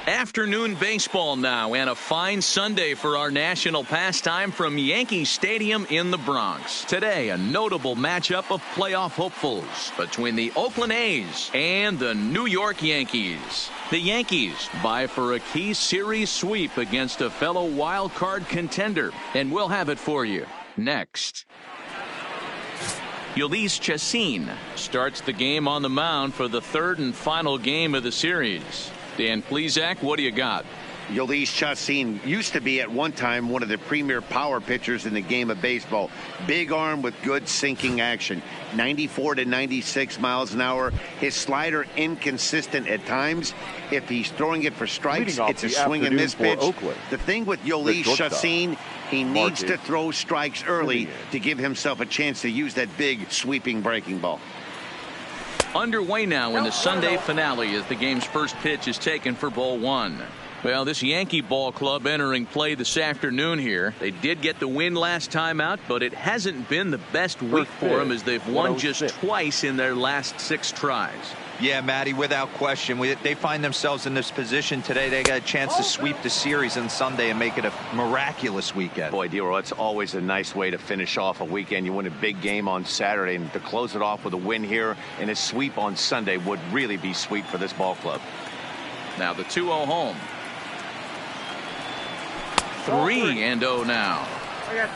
Afternoon baseball now, and a fine Sunday for our national pastime from Yankee Stadium in the Bronx. Today, a notable matchup of playoff hopefuls between the Oakland A's and the New York Yankees. The Yankees vie for a key series sweep against a fellow wild card contender, and we'll have it for you next. Ulysses Chacin starts the game on the mound for the third and final game of the series. Dan Plesac, what do you got? Ulysses Chacin used to be at one time one of the premier power pitchers in the game of baseball. Big arm with good sinking action. 94 to 96 miles an hour. His slider inconsistent at times. If he's throwing it for strikes, it's a swing and miss pitch. The thing with Ulysses Chacin, he needs to throw strikes early to give himself a chance to use that big sweeping breaking ball. Underway now in the Sunday finale as the game's first pitch is taken for ball one. Well, this Yankee ball club entering play this afternoon here. They did get the win last time out, but it hasn't been the best week for them as they've won just twice in their last 6 tries. Yeah, Matty, without question. They find themselves in this position today. They got a chance to sweep the series on Sunday and make it a miraculous weekend. Boy, Dero, it's always a nice way to finish off a weekend. You win a big game on Saturday, and to close it off with a win here and a sweep on Sunday would really be sweet for this ball club. Now the 2-0 home. 3-0 now.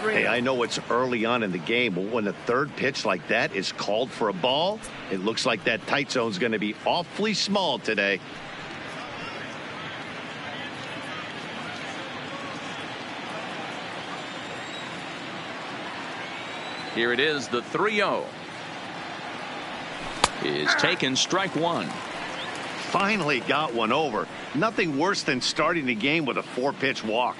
Hey, I know it's early on in the game, but when a third pitch like that is called for a ball, it looks like that tight zone's going to be awfully small today. Here it is, the 3-0 is taken, strike one. Finally got one over. Nothing worse than starting the game with a 4-pitch walk.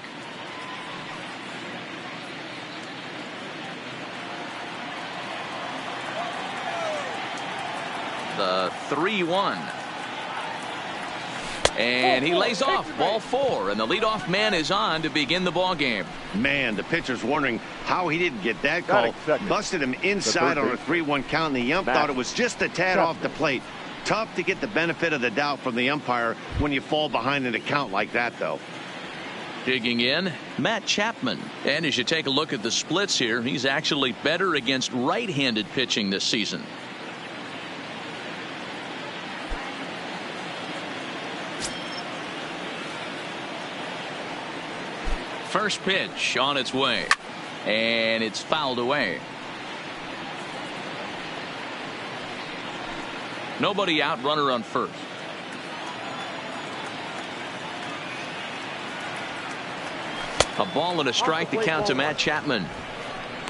The 3-1. And he lays off, ball 4, and the leadoff man is on to begin the ball game. Man, the pitcher's wondering how he didn't get that call. Busted him inside on a 3-1 count, and the ump thought it was just a tad off the plate. Tough to get the benefit of the doubt from the umpire when you fall behind in a count like that, though. Digging in, Matt Chapman. And as you take a look at the splits here, he's actually better against right-handed pitching this season. First pitch on its way, and it's fouled away. Nobody out, runner on first. A ball and a strike to count to Matt Chapman.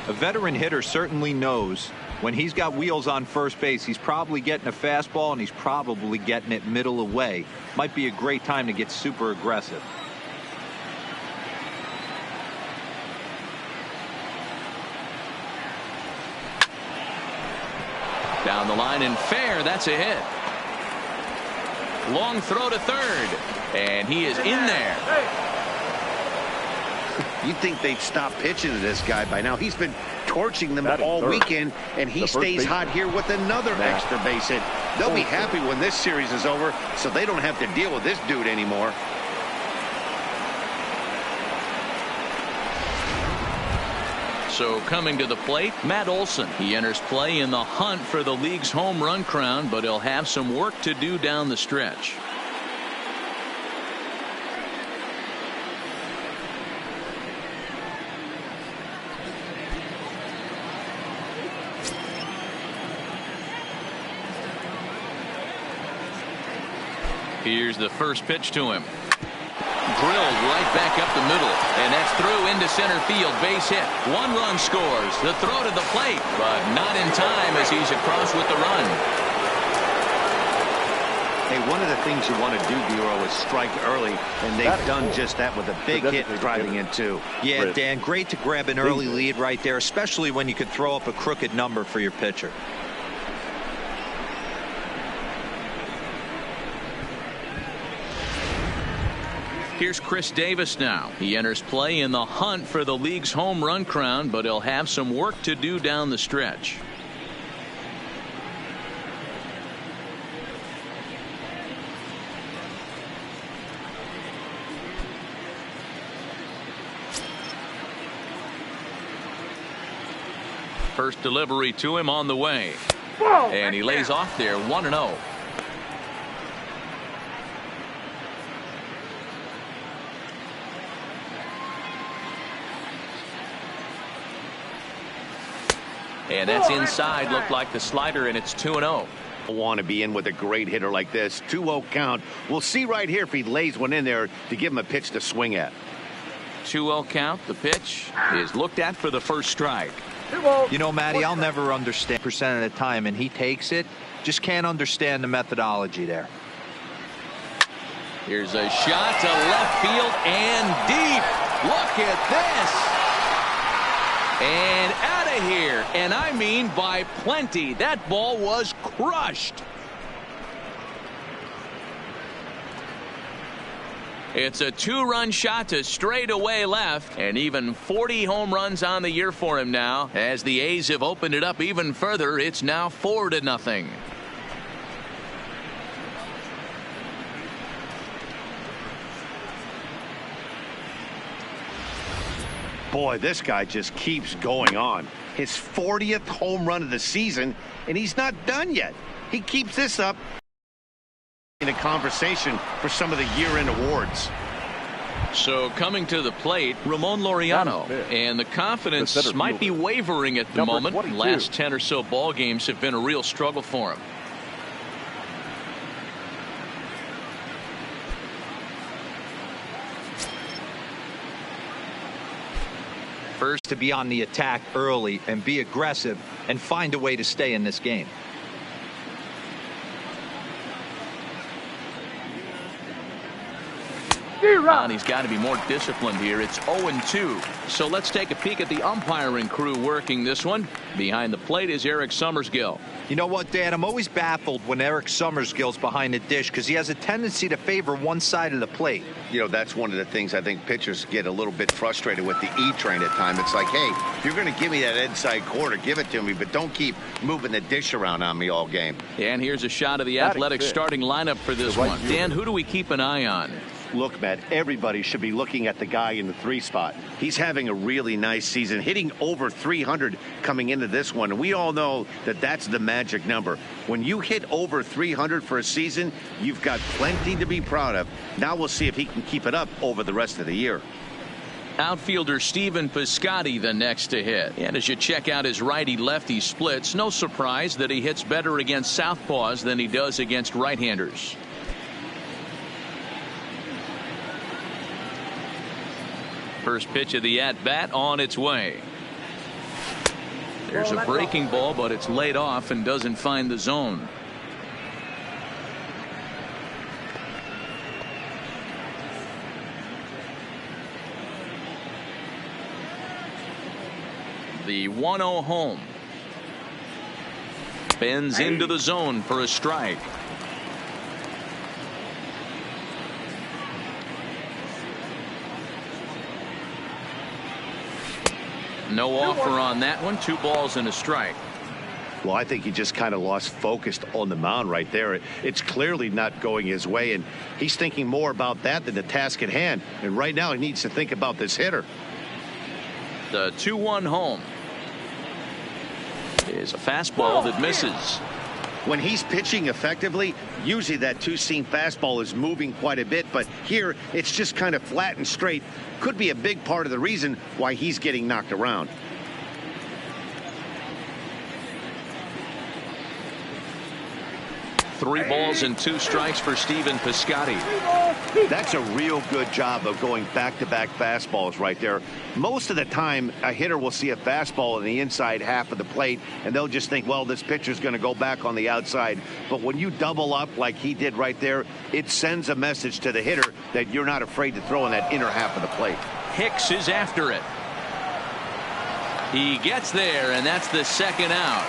A veteran hitter certainly knows when he's got wheels on first base, he's probably getting a fastball and he's probably getting it middle away. Might be a great time to get super aggressive. Down the line and fair, that's a hit. Long throw to third, and he is in there. You'd think they'd stop pitching to this guy by now. He's been torching them all weekend, and he stays hot here with another extra base hit. They'll be happy when this series is over, so they don't have to deal with this dude anymore. So coming to the plate, Matt Olson. He enters play in the hunt for the league's home run crown, but he'll have some work to do down the stretch. Here's the first pitch to him. Drilled right back up the middle, and that's through into center field. Base hit. 1 run scores. The throw to the plate, but not in time as he's across with the run. Hey, one of the things you want to do, Bureau, is strike early, and they've done just that with a big hit driving in two. Yeah, Dan, great to grab an early lead right there, especially when you could throw up a crooked number for your pitcher. Here's Chris Davis now. He enters play in the hunt for the league's home run crown, but he'll have some work to do down the stretch. First delivery to him on the way. And he lays off there 1-0. And that's inside. Looked like the slider, and it's 2-0. Want to be in with a great hitter like this. 2-0 count. We'll see right here if he lays one in there to give him a pitch to swing at. 2-0 count. The pitch is looked at for the first strike. You know, Matty, I'll never understand percent of the time, and he takes it. Just can't understand the methodology there. Here's a shot to left field and deep. Look at this. And out of here. And I mean by plenty. That ball was crushed. It's a 2-run shot to straightaway left, and even 40 home runs on the year for him now. As the A's have opened it up even further, it's now 4-0. Boy, this guy just keeps going on. His 40th home run of the season, and he's not done yet. He keeps this up in a conversation for some of the year-end awards. So coming to the plate, Ramon Laureano, and the confidence might be wavering at the moment. 22. Last 10 or so ball games have been a real struggle for him. First, to be on the attack early and be aggressive and find a way to stay in this game. And he's got to be more disciplined here. It's 0-2. So let's take a peek at the umpiring crew working this one. Behind the plate is Eric Summersgill. You know what, Dan? I'm always baffled when Eric Summersgill's behind the dish because he has a tendency to favor one side of the plate. You know, that's one of the things I think pitchers get a little bit frustrated with the E-train at times. It's like, hey, if you're going to give me that inside corner, give it to me, but don't keep moving the dish around on me all game. And here's a shot of the Athletics starting lineup for this one. Dan, who do we keep an eye on? Look, Matt, everybody should be looking at the guy in the 3 spot. He's having a really nice season, hitting over 300 coming into this one. And we all know that that's the magic number. When you hit over 300 for a season, you've got plenty to be proud of. Now we'll see if he can keep it up over the rest of the year. Outfielder Stephen Piscotty the next to hit. And as you check out his righty-lefty splits, no surprise that he hits better against southpaws than he does against right-handers. First pitch of the at-bat on its way. There's a breaking ball, but it's laid off and doesn't find the zone. The 1-0 home. Bends into the zone for a strike. No offer on that one. 2 balls and a strike. Well, I think he just kind of lost focus on the mound right there. It's clearly not going his way, and he's thinking more about that than the task at hand. And right now he needs to think about this hitter. The 2-1 home is a fastball that misses. When he's pitching effectively, usually that 2-seam fastball is moving quite a bit, but here it's just kind of flat and straight. Could be a big part of the reason why he's getting knocked around. Three balls and 2 strikes for Stephen Piscotty. That's a real good job of going back-to-back fastballs right there. Most of the time, a hitter will see a fastball in the inside half of the plate, and they'll just think, well, this pitcher's going to go back on the outside. But when you double up like he did right there, it sends a message to the hitter that you're not afraid to throw in that inner half of the plate. Hicks is after it. He gets there, and that's the second out.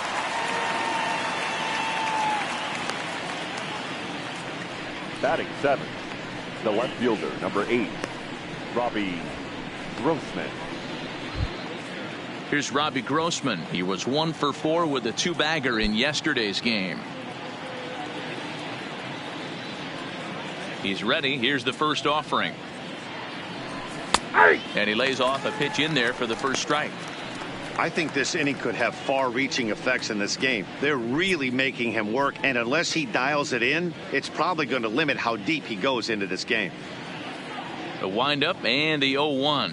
Batting 7th, the left fielder, number 8, Robbie Grossman. Here's Robbie Grossman. He was 1 for 4 with a 2-bagger in yesterday's game. He's ready. Here's the first offering. And he lays off a pitch in there for the first strike. I think this inning could have far-reaching effects in this game. They're really making him work, and unless he dials it in, it's probably going to limit how deep he goes into this game. The windup and the 0-1.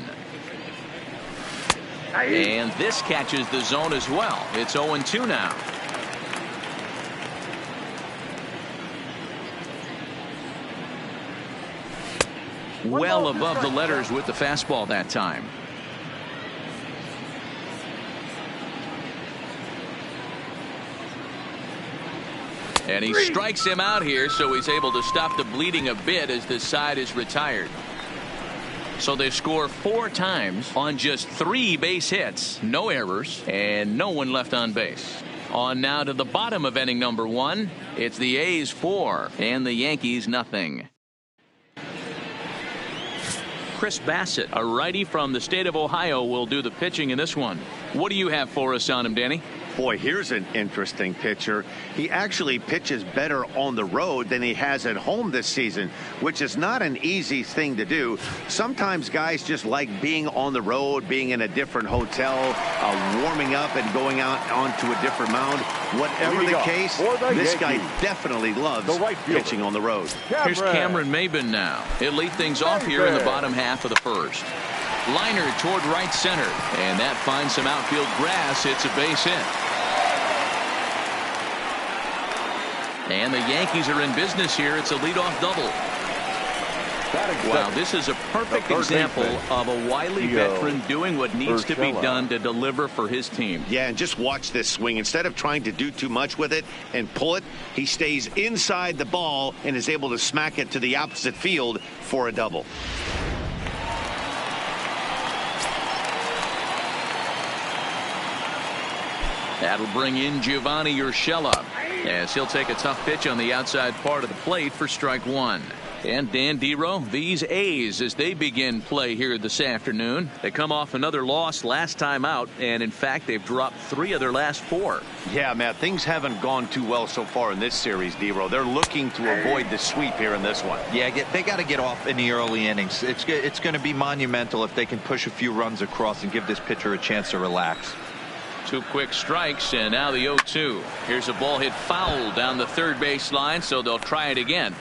And this catches the zone as well. It's 0-2 now. Well above the letters with the fastball that time. And he strikes him out here, so he's able to stop the bleeding a bit as this side is retired. So they score 4 times on just 3 base hits, no errors, and no one left on base. On now to the bottom of inning number 1. It's the A's 4 and the Yankees nothing. Chris Bassett, a righty from the state of Ohio, will do the pitching in this one. What do you have for us on him, Danny? Boy, here's an interesting pitcher. He actually pitches better on the road than he has at home this season, which is not an easy thing to do. Sometimes guys just like being on the road, being in a different hotel, warming up and going out onto a different mound. Whatever the case, this guy definitely loves pitching on the road. Here's Cameron Maben now. He'll lead things off here in the bottom half of the first. Liner toward right center, and that finds some outfield grass. It's a base hit. And the Yankees are in business here. It's a leadoff double. Wow, this is a perfect example of a wily veteran doing what needs to be done to deliver for his team. Yeah, and just watch this swing. Instead of trying to do too much with it and pull it, he stays inside the ball and is able to smack it to the opposite field for a double. That'll bring in Giovanni Urshela as he'll take a tough pitch on the outside part of the plate for strike 1. And Dan Dero, these A's, as they begin play here this afternoon, they come off another loss last time out, and in fact they've dropped 3 of their last 4. Yeah, Matt, things haven't gone too well so far in this series, Dero. They're looking to avoid the sweep here in this one. Yeah, they got to get off in the early innings. It's going to be monumental if they can push a few runs across and give this pitcher a chance to relax. 2 quick strikes, and now the 0-2. Here's a ball hit foul down the third base line, so they'll try it again.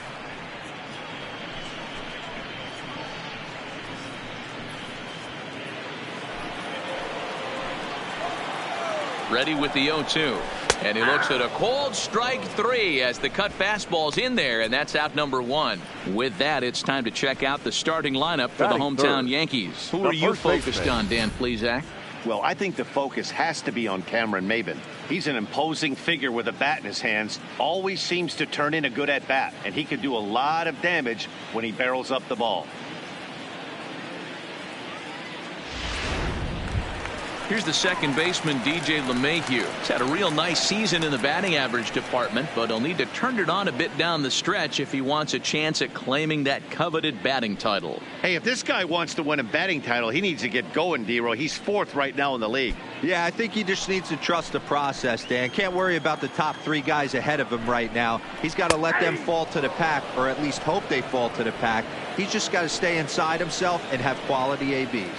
Ready with the 0-2. And he looks at a cold strike 3 as the cut fastball's in there, and that's out number 1. With that, it's time to check out the starting lineup for the hometown Yankees. Who are you focused on, Dan Plesac? Well, I think the focus has to be on Cameron Maben. He's an imposing figure with a bat in his hands, always seems to turn in a good at-bat, and he can do a lot of damage when he barrels up the ball. Here's the second baseman, DJ LeMahieu. He's had a real nice season in the batting average department, but he'll need to turn it on a bit down the stretch if he wants a chance at claiming that coveted batting title. Hey, if this guy wants to win a batting title, he needs to get going, Dero. He's 4th right now in the league. Yeah, I think he just needs to trust the process, Dan. Can't worry about the top 3 guys ahead of him right now. He's got to let them fall to the pack, or at least hope they fall to the pack. He's just got to stay inside himself and have quality ABs.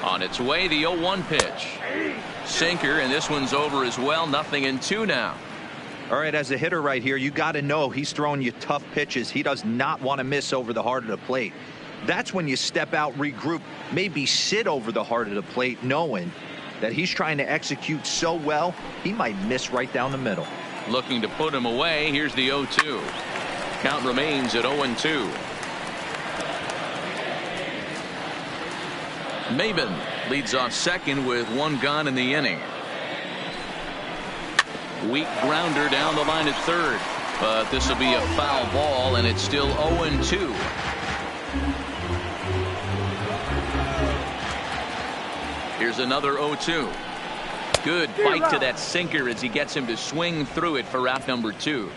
On its way, the 0-1 pitch. Sinker, and this one's over as well. 0-2 now. All right, as a hitter right here, you got to know he's throwing you tough pitches. He does not want to miss over the heart of the plate. That's when you step out, regroup, maybe sit over the heart of the plate, knowing that he's trying to execute so well, he might miss right down the middle. Looking to put him away. Here's the 0-2. Count remains at 0-2. Maben leads off second with 1 gone in the inning. Weak grounder down the line at third, but this will be a foul ball, and it's still 0-2. Here's another 0-2. Good bite to that sinker as he gets him to swing through it for out number 2.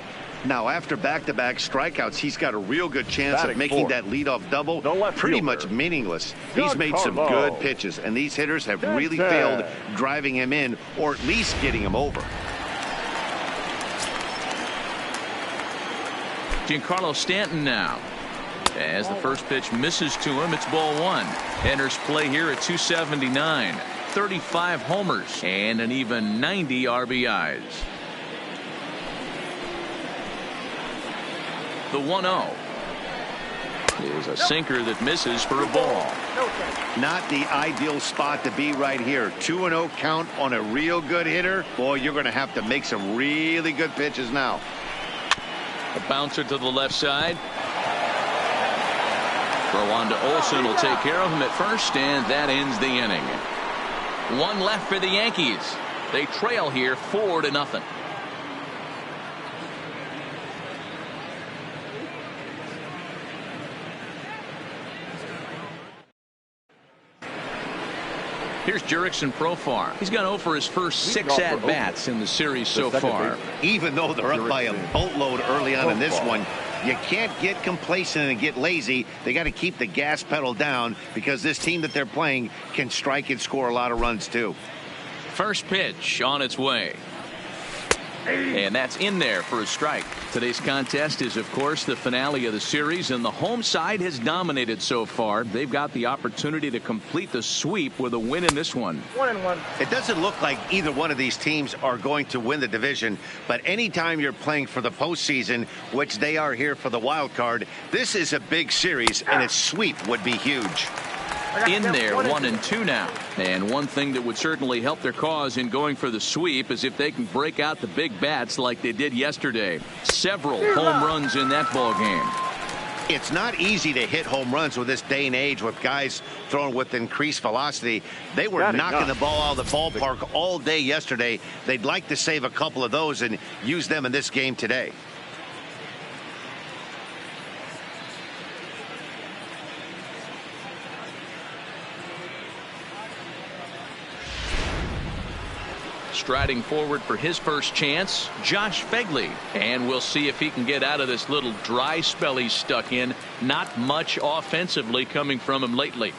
Now, after back-to-back strikeouts, he's got a real good chance of making that leadoff double pretty much meaningless. He's made some good pitches, and these hitters have really failed driving him in or at least getting him over. Giancarlo Stanton now. As the first pitch misses to him, it's ball one. Enters play here at 279. 35 homers and an even 90 RBIs. The 1-0 is a sinker that misses for a ball. Not the ideal spot to be right here. 2-0 count on a real good hitter. Boy, you're going to have to make some really good pitches now. A bouncer to the left side. Throw on to Olsen will take care of him at first, and that ends the inning. One left for the Yankees. They trail here 4-0. Here's Jurickson Profar. He's gone 0 for his first 6 at-bats in the series so far. Even though they're up by a boatload early on in this one, you can't get complacent and get lazy. They got to keep the gas pedal down because this team that they're playing can strike and score a lot of runs too. First pitch on its way. And that's in there for a strike. Today's contest is, of course, the finale of the series, and the home side has dominated so far. They've got the opportunity to complete the sweep with a win in this one. 1-1. It doesn't look like either one of these teams are going to win the division, but anytime you're playing for the postseason, which they are here for the wild card, this is a big series, and a sweep would be huge. In there, 1-2 now. And one thing that would certainly help their cause in going for the sweep is if they can break out the big bats like they did yesterday. Several home runs in that ball game. It's not easy to hit home runs with this day and age with guys throwing with increased velocity. They were knocking the ball out of the ballpark all day yesterday. They'd like to save a couple of those and use them in this game today. Striding forward for his first chance, Josh Phegley. And we'll see if he can get out of this little dry spell he's stuck in. Not much offensively coming from him lately.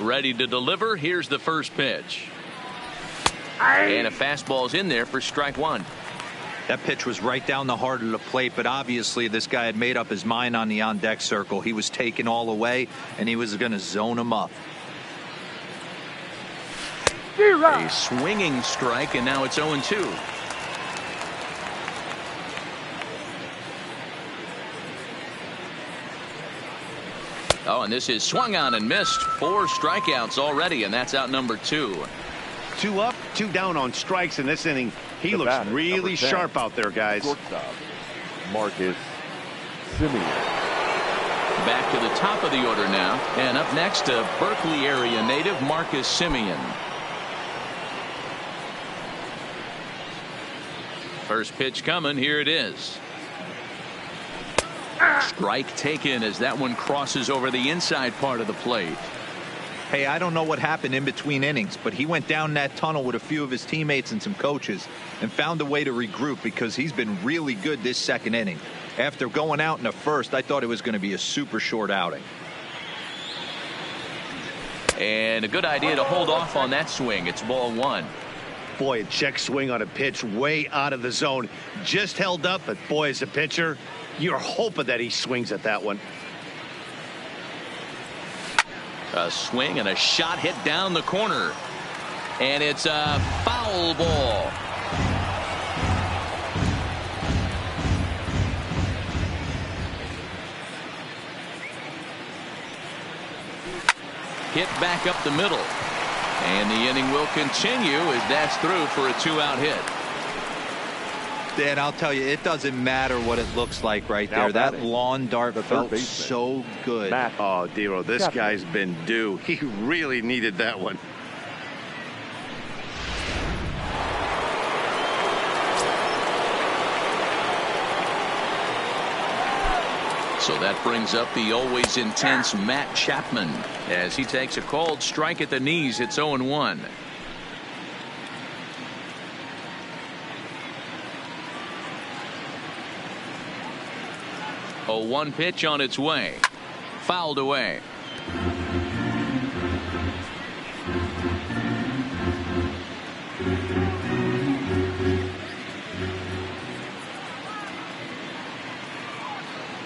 Ready to deliver. Here's the first pitch. And a fastball's in there for strike one. That pitch was right down the heart of the plate, but obviously this guy had made up his mind on the on-deck circle. He was taken all away, and he was going to zone him up. A swinging strike, and now it's 0-2. Oh, and this is swung on and missed. 4 strikeouts already, and that's out number 2. 2 up, 2 down on strikes in this inning. He looks really sharp out there, guys. Shortstop, Marcus Semien. Back to the top of the order now. And up next, a Berkeley area native, Marcus Semien. First pitch coming. Here it is. Strike taken as that one crosses over the inside part of the plate. Hey, I don't know what happened in between innings, but he went down that tunnel with a few of his teammates and some coaches and found a way to regroup because he's been really good this second inning. After going out in the first, I thought it was going to be a super short outing. And a good idea to hold off on that swing. It's ball one. Boy, a check swing on a pitch way out of the zone. Just held up, but boy, as a pitcher, you're hoping that he swings at that one. A swing and a shot hit down the corner. And it's a foul ball. Hit back up the middle. And the inning will continue as that's through for a 2-out hit. Dan, I'll tell you, it doesn't matter what it looks like right there. That lawn dart felt so good. Oh, Dero, this guy's been due. He really needed that one. So that brings up the always intense Matt Chapman as he takes a called strike at the knees. It's 0-1. 0-1 pitch on its way. Fouled away.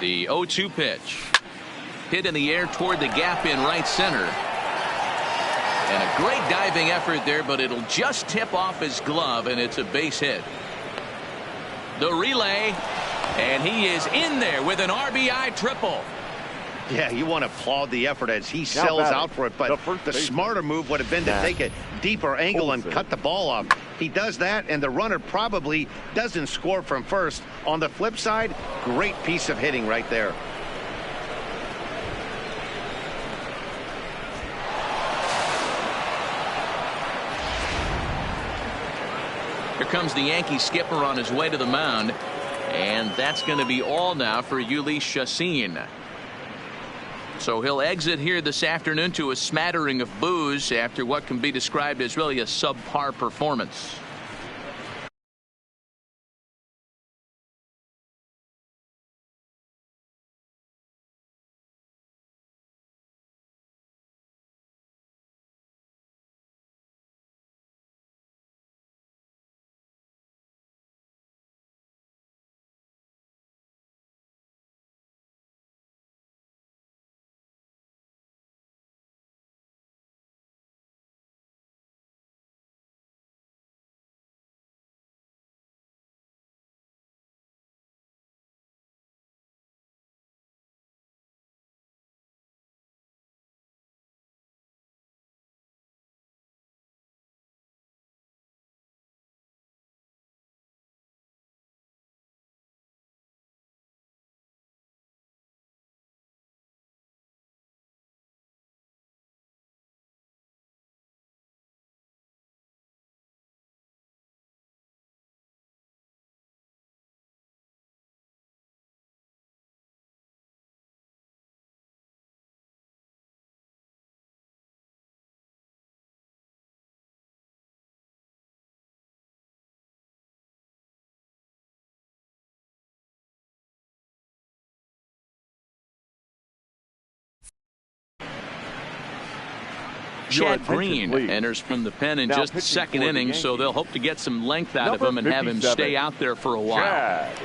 The 0-2 pitch. Hit in the air toward the gap in right center. And a great diving effort there, but it'll just tip off his glove, and it's a base hit. The relay, and he is in there with an RBI triple. Yeah, you want to applaud the effort as he sells out for it, but the smarter move would have been to take a deeper angle and cut the ball off. He does that, and the runner probably doesn't score from first. On the flip side, great piece of hitting right there. Here comes the Yankee skipper on his way to the mound, and that's going to be all now for Ulysses Chassin. So he'll exit here this afternoon to a smattering of boos after what can be described as really a subpar performance. Chad Green enters from the pen in just the second inning, so they'll hope to get some length out of him and have him stay out there for a while. Chad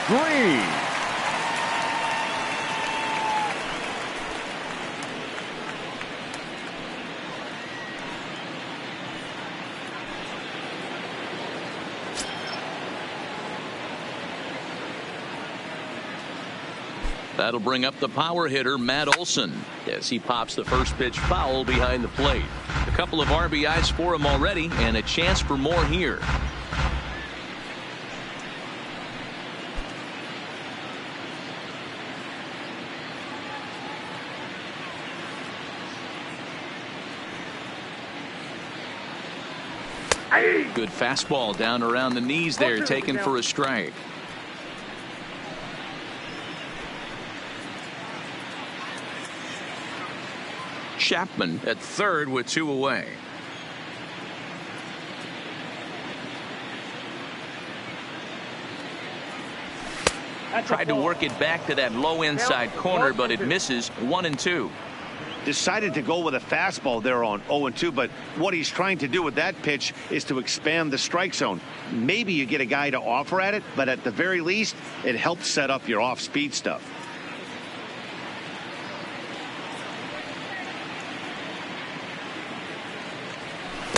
Green. That'll bring up the power hitter, Matt Olson, as he pops the first pitch foul behind the plate. A couple of RBIs for him already, and a chance for more here. Good fastball down around the knees there, taken for a strike. Chapman at third with 2 away. Tried to work it back to that low inside corner, but it misses. 1-2. Decided to go with a fastball there on 0-2, but what he's trying to do with that pitch is to expand the strike zone. Maybe you get a guy to offer at it, but at the very least, it helps set up your off-speed stuff.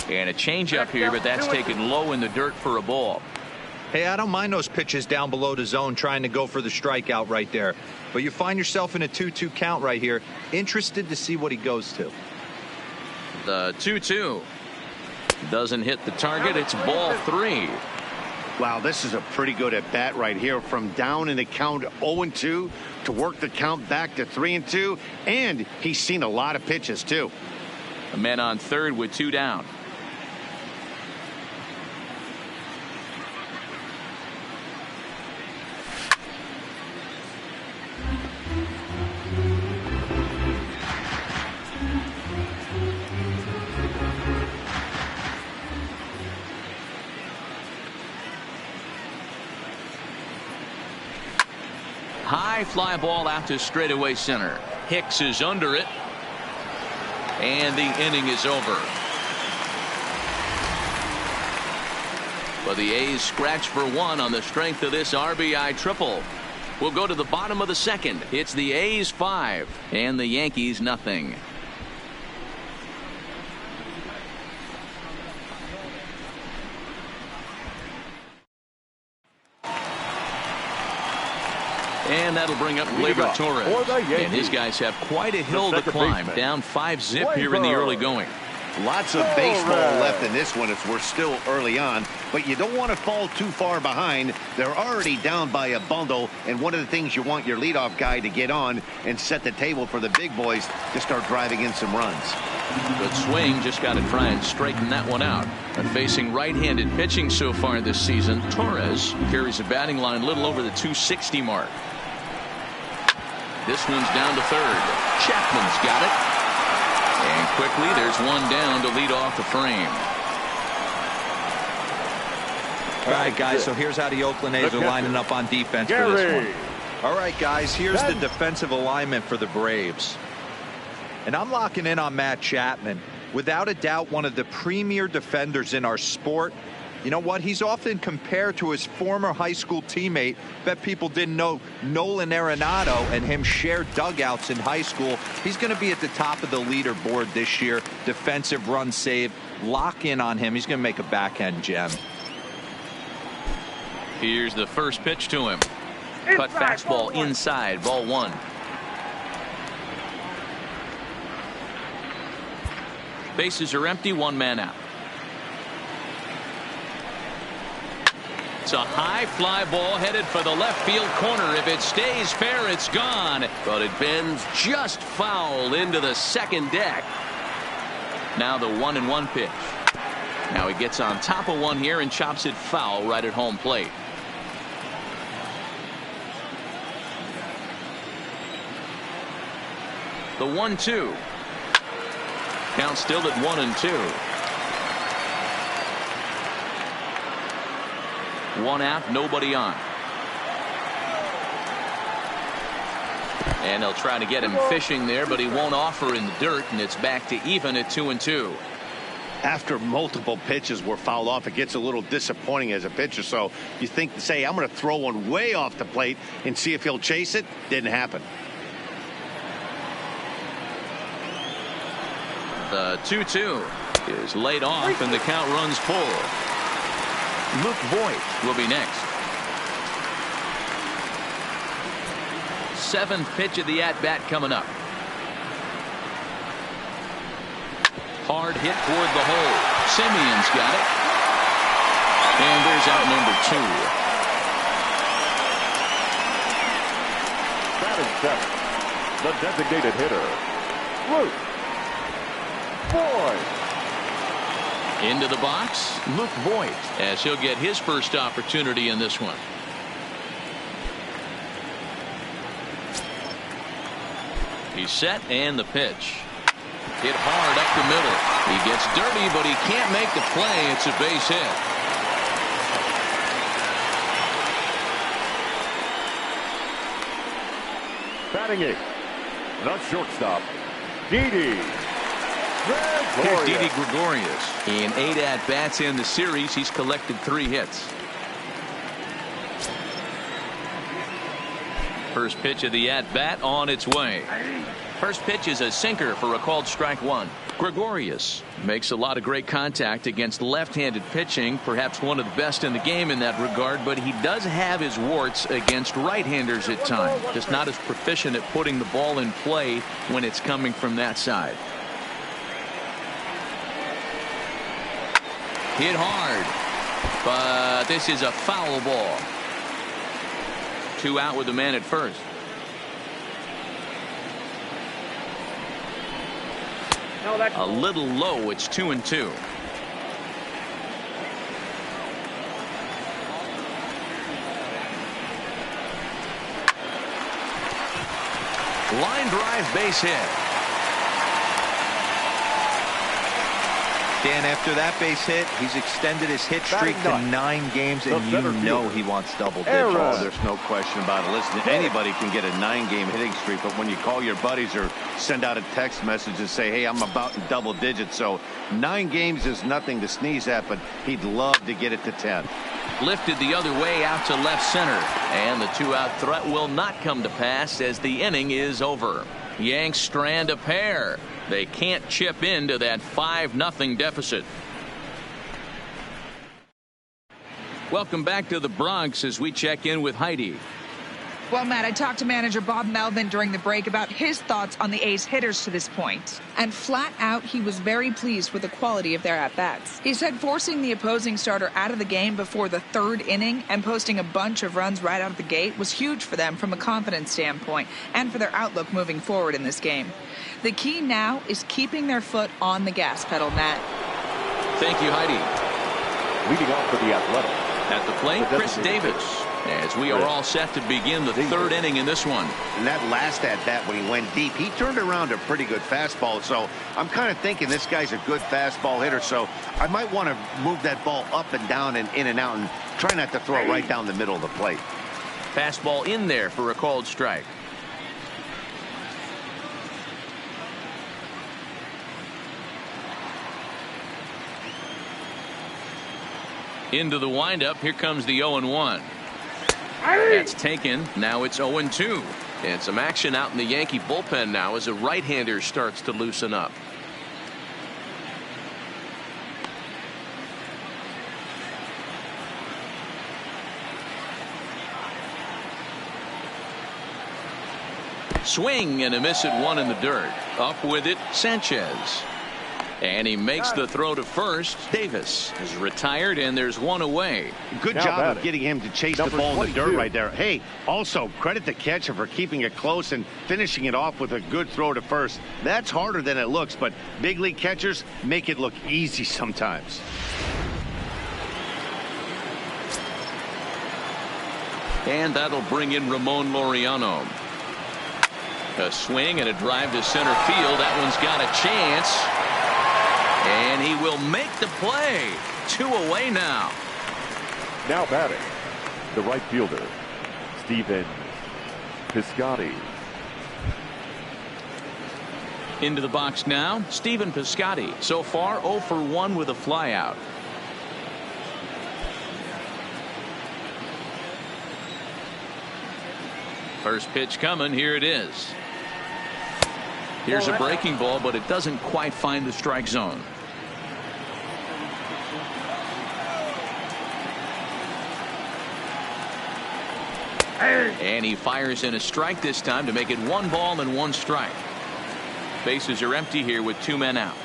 And a changeup here, but that's taken low in the dirt for a ball. Hey, I don't mind those pitches down below the zone trying to go for the strikeout right there. But you find yourself in a 2-2 count right here. Interested to see what he goes to. The 2-2 doesn't hit the target. It's ball 3. Wow, this is a pretty good at bat right here, from down in the count 0-2 to work the count back to 3-2. And he's seen a lot of pitches, too. A man on third with 2 down. High fly ball out to straightaway center. Hicks is under it, and the inning is over. But the A's scratch for 1 on the strength of this RBI triple. We'll go to the bottom of the second. It's the A's 5 and the Yankees nothing. And that'll bring up Gleyber Torres. And his guys have quite a hill to climb. Down 5-0 here in the early going. Lots of baseball left in this one as we're still early on, but you don't want to fall too far behind. They're already down by a bundle, and one of the things you want your leadoff guy to get on and set the table for the big boys to start driving in some runs. Good swing, just got to try and straighten that one out. But facing right-handed pitching so far this season, Torres carries a batting line a little over the 260 mark. This one's down to third. Chapman's got it. And quickly, there's one down to lead off the frame. All right, guys, so here's how the Oakland A's are lining up on defense for this one. All right, guys, here's the defensive alignment for the Braves. And I'm locking in on Matt Chapman. Without a doubt, one of the premier defenders in our sport. You know what? He's often compared to his former high school teammate. Bet people didn't know Nolan Arenado and him shared dugouts in high school. He's going to be at the top of the leaderboard this year. Defensive run save. Lock in on him. He's going to make a backhand gem. Here's the first pitch to him. Cut fastball inside. Ball one. Bases are empty. One man out. It's a high fly ball headed for the left field corner. If it stays fair, it's gone. But it bends just foul into the second deck. Now the 1-1 pitch. Now he gets on top of one here and chops it foul right at home plate. The 1-2. Count still at 1-2. One out, nobody on. And they'll try to get him fishing there, but he won't offer in the dirt, and it's back to even at 2-2. After multiple pitches were fouled off, it gets a little disappointing as a pitcher. So you think to say, I'm going to throw one way off the plate and see if he'll chase it. Didn't happen. The 2-2 is laid off, and the count runs full. Luke Voigt will be next. Seventh pitch of the at-bat coming up. Hard hit toward the hole. Simeon's got it. And there's out number 2. Batting seventh, the designated hitter, Luke Voigt. Into the box, Luke Voigt, as he'll get his first opportunity in this one. He's set, and the pitch. Hit hard up the middle. He gets dirty, but he can't make the play. It's a base hit. Batting eighth, the shortstop, Didi Here's Didi Gregorius. In 8 at-bats in the series, he's collected 3 hits. First pitch of the at-bat on its way. First pitch is a sinker for a called strike 1. Gregorius makes a lot of great contact against left-handed pitching, perhaps one of the best in the game in that regard, but he does have his warts against right-handers at times. Just not as proficient at putting the ball in play when it's coming from that side. Hit hard, but this is a foul ball. 2 out with the man at first. A little low. It's 2-2. Line drive, base hit. Dan, after that base hit, he's extended his hit streak to 9 games, and you know he wants double digits. Oh, there's no question about it. Listen, anybody can get a 9-game hitting streak, but when you call your buddies or send out a text message and say, hey, I'm about in double digits, so 9 games is nothing to sneeze at, but he'd love to get it to 10. Lifted the other way out to left center, and the 2-out threat will not come to pass as the inning is over. Yanks strand a pair. They can't chip into that 5-0 deficit. Welcome back to the Bronx as we check in with Heidi. Well, Matt, I talked to manager Bob Melvin during the break about his thoughts on the A's hitters to this point. And flat out, he was very pleased with the quality of their at-bats. He said forcing the opposing starter out of the game before the 3rd inning and posting a bunch of runs right out of the gate was huge for them from a confidence standpoint and for their outlook moving forward in this game. The key now is keeping their foot on the gas pedal, Matt. Thank you, Heidi. Leading off for the Athletics. At the plate, Chris Davis. As we are all set to begin the 3rd inning in this one. And that last at-bat when he went deep, he turned around a pretty good fastball. So I'm kind of thinking this guy's a good fastball hitter. So I might want to move that ball up and down and in and out and try not to throw it right down the middle of the plate. Fastball in there for a called strike. Into the windup. Here comes the 0-1. That's taken. Now it's 0-2. And some action out in the Yankee bullpen now as a right-hander starts to loosen up. Swing and a miss at 1 in the dirt. Up with it, Sanchez. And he makes the throw to first. Davis is retired, and there's 1 away. Good job of getting him to chase the ball in the dirt right there. Hey, also credit the catcher for keeping it close and finishing it off with a good throw to first. That's harder than it looks, but big league catchers make it look easy sometimes. And that'll bring in Ramon Laureano. A swing and a drive to center field. That one's got a chance. And he will make the play. 2 away now. Now batting, the right fielder, Stephen Piscotty. Into the box now, Stephen Piscotty. So far, 0 for 1 with a flyout. First pitch coming. Here it is. Here's a breaking ball, but it doesn't quite find the strike zone. And he fires in a strike this time to make it 1 ball and 1 strike. Bases are empty here with 2 men out.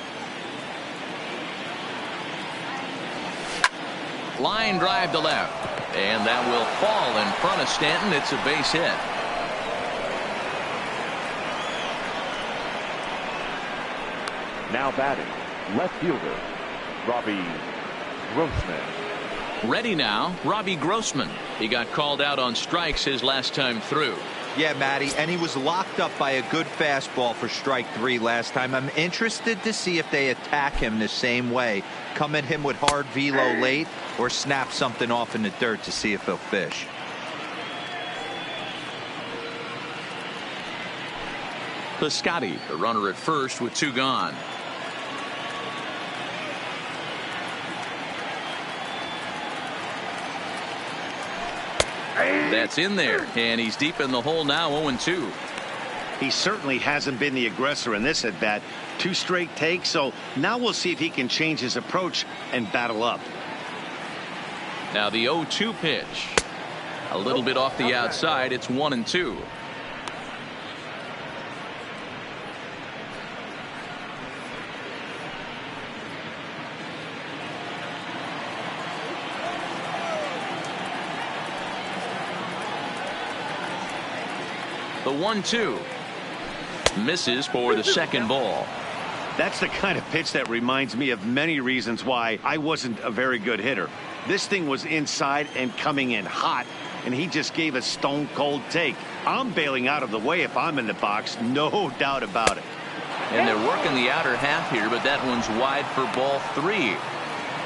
Line drive to left. And that will fall in front of Stanton. It's a base hit. Now batting, left fielder, Robbie Grossman. Ready now, Robbie Grossman. He got called out on strikes his last time through. Yeah, Matty, and he was locked up by a good fastball for strike 3 last time. I'm interested to see if they attack him the same way. Come at him with hard velo late or snap something off in the dirt to see if he'll fish. Piscotty, the runner at first with 2 gone. That's in there, and he's deep in the hole now. 0-2. He certainly hasn't been the aggressor in this at bat. 2 straight takes, so now we'll see if he can change his approach and battle up. Now the 0-2 pitch. A little bit off the outside. It's 1-2. The 1-2 misses for the second ball. That's the kind of pitch that reminds me of many reasons why I wasn't a very good hitter. This thing was inside and coming in hot, and he just gave a stone cold take. I'm bailing out of the way if I'm in the box, no doubt about it. And they're working the outer half here, but that one's wide for ball 3.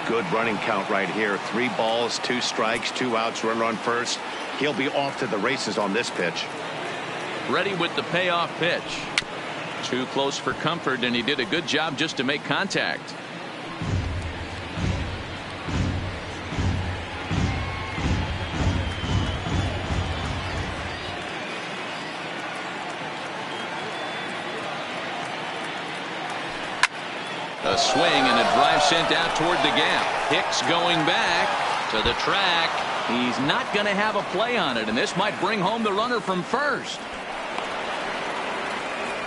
Good running count right here. 3 balls, 2 strikes, 2 outs, runner on first. He'll be off to the races on this pitch. Ready with the payoff pitch. Too close for comfort, and he did a good job just to make contact. A swing and a drive sent out toward the gap. Hicks going back to the track. He's not going to have a play on it, and this might bring home the runner from first.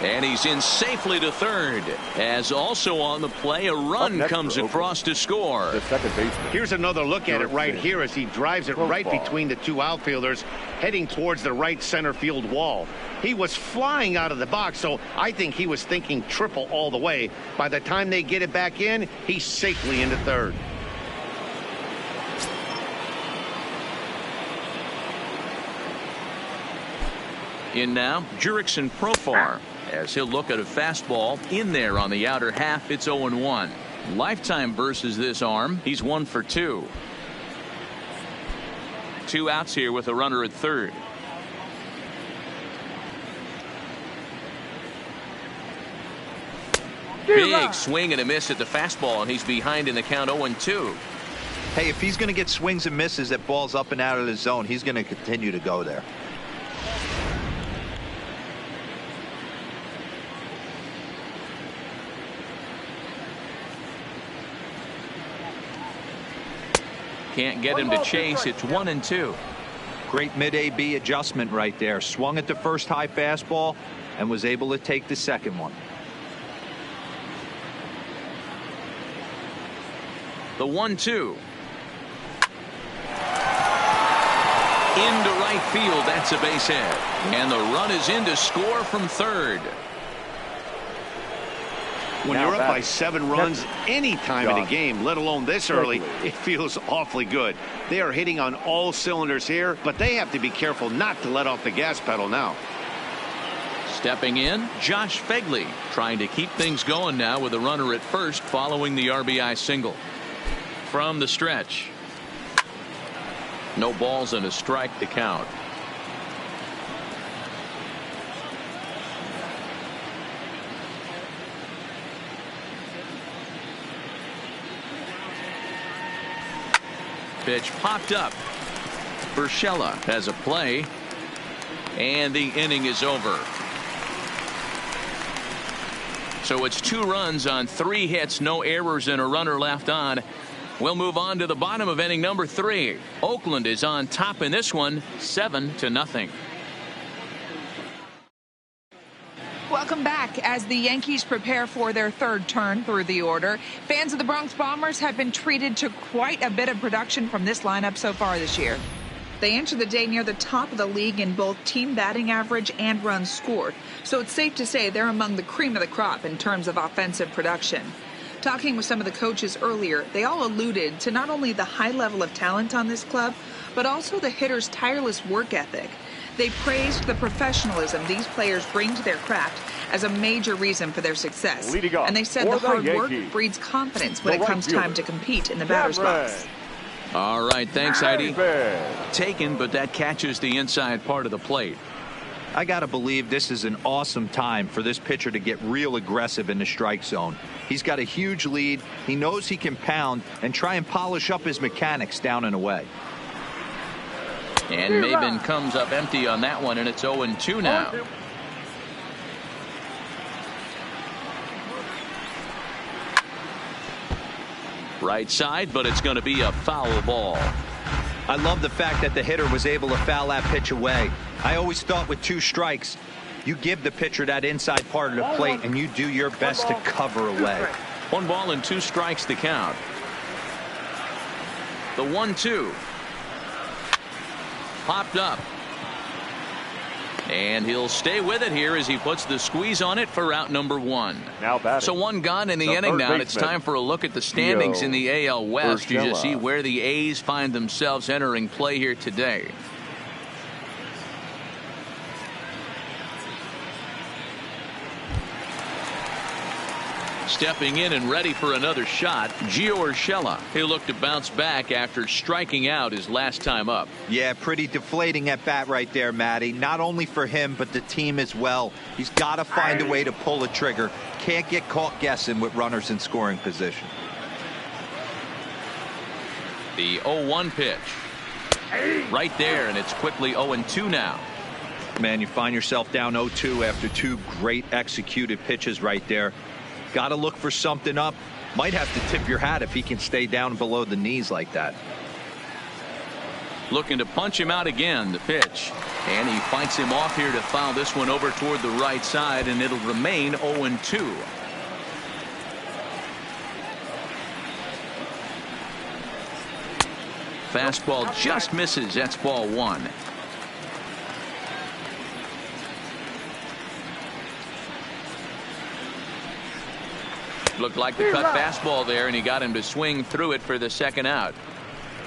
And he's in safely to third, as also on the play a run comes across to score. The second baseman. Here's another look at it right here as he drives it right between the 2 outfielders, heading towards the right center field wall. He was flying out of the box, so I think he was thinking triple all the way. By the time they get it back in, he's safely into third. In now, Jurickson Profar, as he'll look at a fastball in there on the outer half. It's 0-1. Lifetime versus this arm. He's 1 for 2. 2 outs here with a runner at third. Big swing and a miss at the fastball, and he's behind in the count 0-2. Hey, if he's going to get swings and misses at balls up and out of the zone, he's going to continue to go there. Can't get him to chase. It's 1-2. Great mid-AB adjustment right there. Swung at the first high fastball and was able to take the second one. The 1-2. Into right field. That's a base hit. And the run is in to score from third. When you're up by 7 runs any time in a game, let alone this early, it feels awfully good. They are hitting on all cylinders here, but they have to be careful not to let off the gas pedal now. Stepping in, Josh Fegley, trying to keep things going now with a runner at first following the RBI single. From the stretch. No balls and a strike to count. Pitch popped up. Urshela has a play, and the inning is over. So it's 2 runs on 3 hits, no errors, and a runner left on. We'll move on to the bottom of inning number 3. Oakland is on top in this one, 7-0. Welcome back. As the Yankees prepare for their third turn through the order, fans of the Bronx Bombers have been treated to quite a bit of production from this lineup so far this year. They enter the day near the top of the league in both team batting average and runs scored, so it's safe to say they're among the cream of the crop in terms of offensive production. Talking with some of the coaches earlier, they all alluded to not only the high level of talent on this club, but also the hitters' tireless work ethic. They praised the professionalism these players bring to their craft as a major reason for their success. And they said the hard work breeds confidence when it comes time to compete in the batter's box. All right, thanks, Heidi. Taken, but that catches the inside part of the plate. I got to believe this is an awesome time for this pitcher to get real aggressive in the strike zone. He's got a huge lead. He knows he can pound and try and polish up his mechanics down and away. And Maben comes up empty on that one, and it's 0-2 now. Right side, but it's going to be a foul ball. I love the fact that the hitter was able to foul that pitch away. I always thought with 2 strikes, you give the pitcher that inside part of the plate and you do your best to cover away. 1 ball and 2 strikes to count. The 1-2. Popped up. And he'll stay with it here as he puts the squeeze on it for out number 1. So 1 gone in the inning now. And it's time for a look at the standings in the AL West. You just see where the A's find themselves entering play here today. Stepping in and ready for another shot, Gio Urshela. He'll look to bounce back after striking out his last time up. Yeah, pretty deflating at bat right there, Matty. Not only for him, but the team as well. He's got to find a way to pull a trigger. Can't get caught guessing with runners in scoring position. The 0-1 pitch. Right there, and it's quickly 0-2 now. Man, you find yourself down 0-2 after two great executed pitches right there. Got to look for something up. Might have to tip your hat if he can stay down below the knees like that. Looking to punch him out again, the pitch. And he fights him off here to foul this one over toward the right side, and it'll remain 0-2. Fastball just misses. That's ball one. Looked like the cut fastball there, and he got him to swing through it for the second out.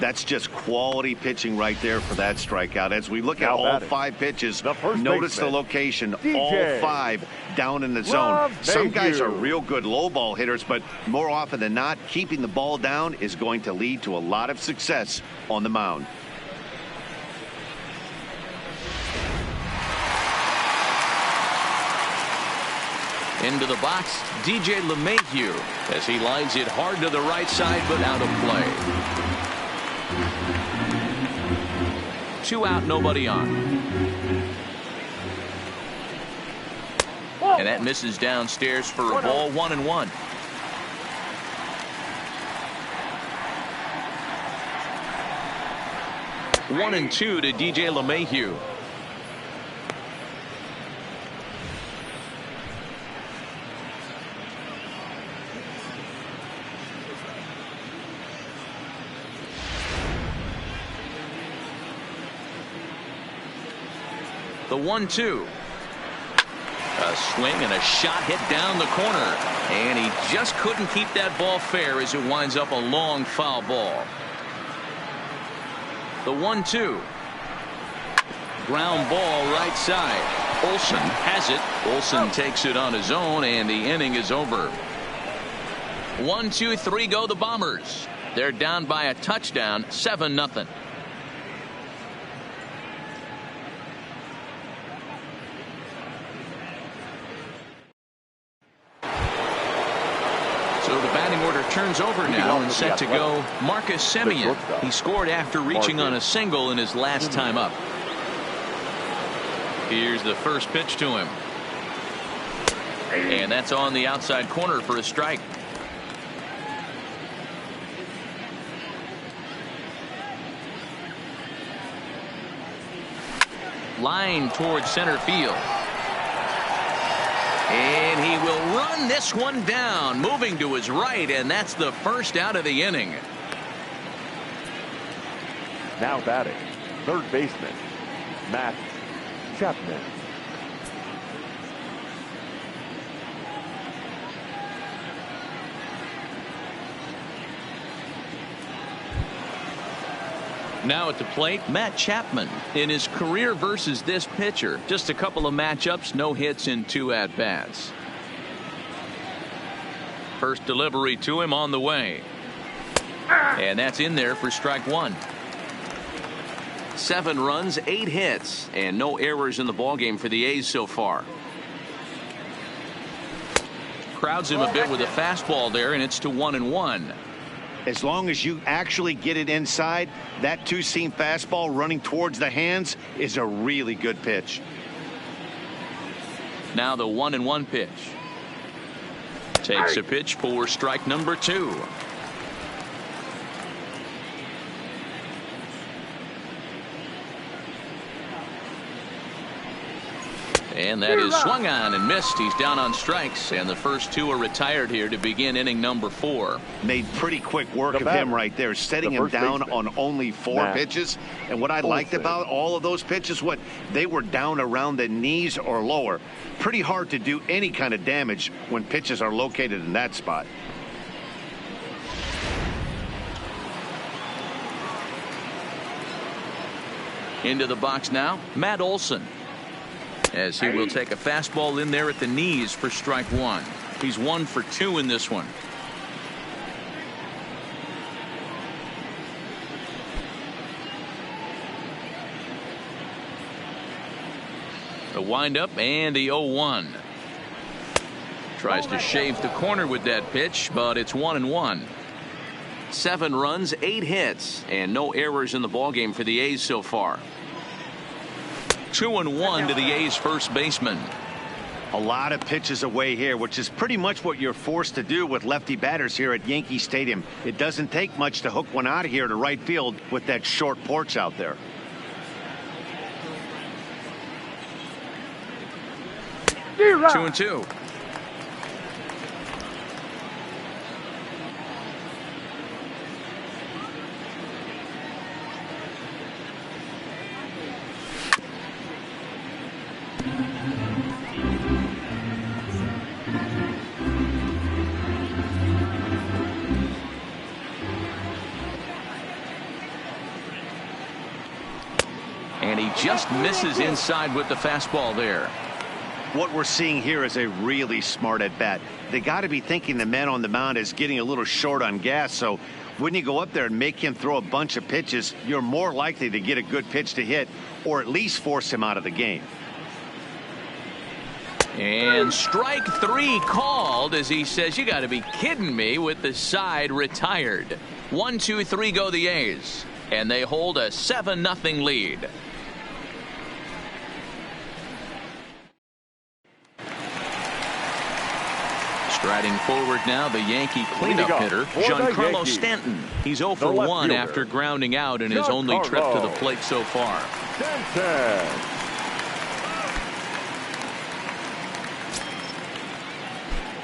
That's just quality pitching right there for that strikeout. As we look at all five pitches, notice the location, all five down in the zone. Some guys are real good low ball hitters, but more often than not, keeping the ball down is going to lead to a lot of success on the mound. Into the box, DJ LeMahieu as he lines it hard to the right side, but out of play. 2 out, nobody on. And that misses downstairs for a ball, 1-1. One and two to DJ LeMahieu. The 1-2. A swing and a shot hit down the corner, and he just couldn't keep that ball fair as it winds up a long foul ball. The 1-2. Ground ball right side. Olson has it. Olson takes it on his own, and the inning is over. 1, 2, 3 go the Bombers. They're down by a touchdown, 7-0. So the batting order turns over now, and set to go Marcus Semien. He scored after reaching on a single in his last time up. Here's the first pitch to him. And that's on the outside corner for a strike. Line towards center field. And he will run this one down, moving to his right, and that's the first out of the inning. Now batting, third baseman, Matt Chapman. Now at the plate, Matt Chapman. In his career versus this pitcher, just a couple of matchups, no hits in 2 at-bats. First delivery to him on the way. And that's in there for strike one. 7 runs, 8 hits, and no errors in the ballgame for the A's so far. Crowds him a bit with a fastball there, and it's to 1-1. As long as you actually get it inside, that two-seam fastball running towards the hands is a really good pitch. Now the 1-1 pitch. Takes a pitch for strike number 2. And that is swung on and missed. He's down on strikes, and the first 2 are retired here to begin inning number 4. Made pretty quick work of him right there, setting him down on only 4 pitches. And what I liked about all of those pitches, they were down around the knees or lower. Pretty hard to do any kind of damage when pitches are located in that spot. Into the box now, Matt Olson, as he will take a fastball in there at the knees for strike 1. He's 1 for 2 in this one. The windup and the 0-1. Tries to shave the corner with that pitch, but it's 1-1. 7 runs, 8 hits, and no errors in the ballgame for the A's so far. 2-1 to the A's first baseman. A lot of pitches away here, which is pretty much what you're forced to do with lefty batters here at Yankee Stadium. It doesn't take much to hook one out of here to right field with that short porch out there. 2-2. And he just misses inside with the fastball there. What we're seeing here is a really smart at bat. They got to be thinking the man on the mound is getting a little short on gas. So when you go up there and make him throw a bunch of pitches, you're more likely to get a good pitch to hit or at least force him out of the game. And strike 3 called as he says, you got to be kidding me, with the side retired. 1-2-3 go the A's, and they hold a 7-0 lead. Striding forward now, the Yankee cleanup hitter, Giancarlo Stanton. He's 0 for 1 after grounding out in his only trip to the plate so far.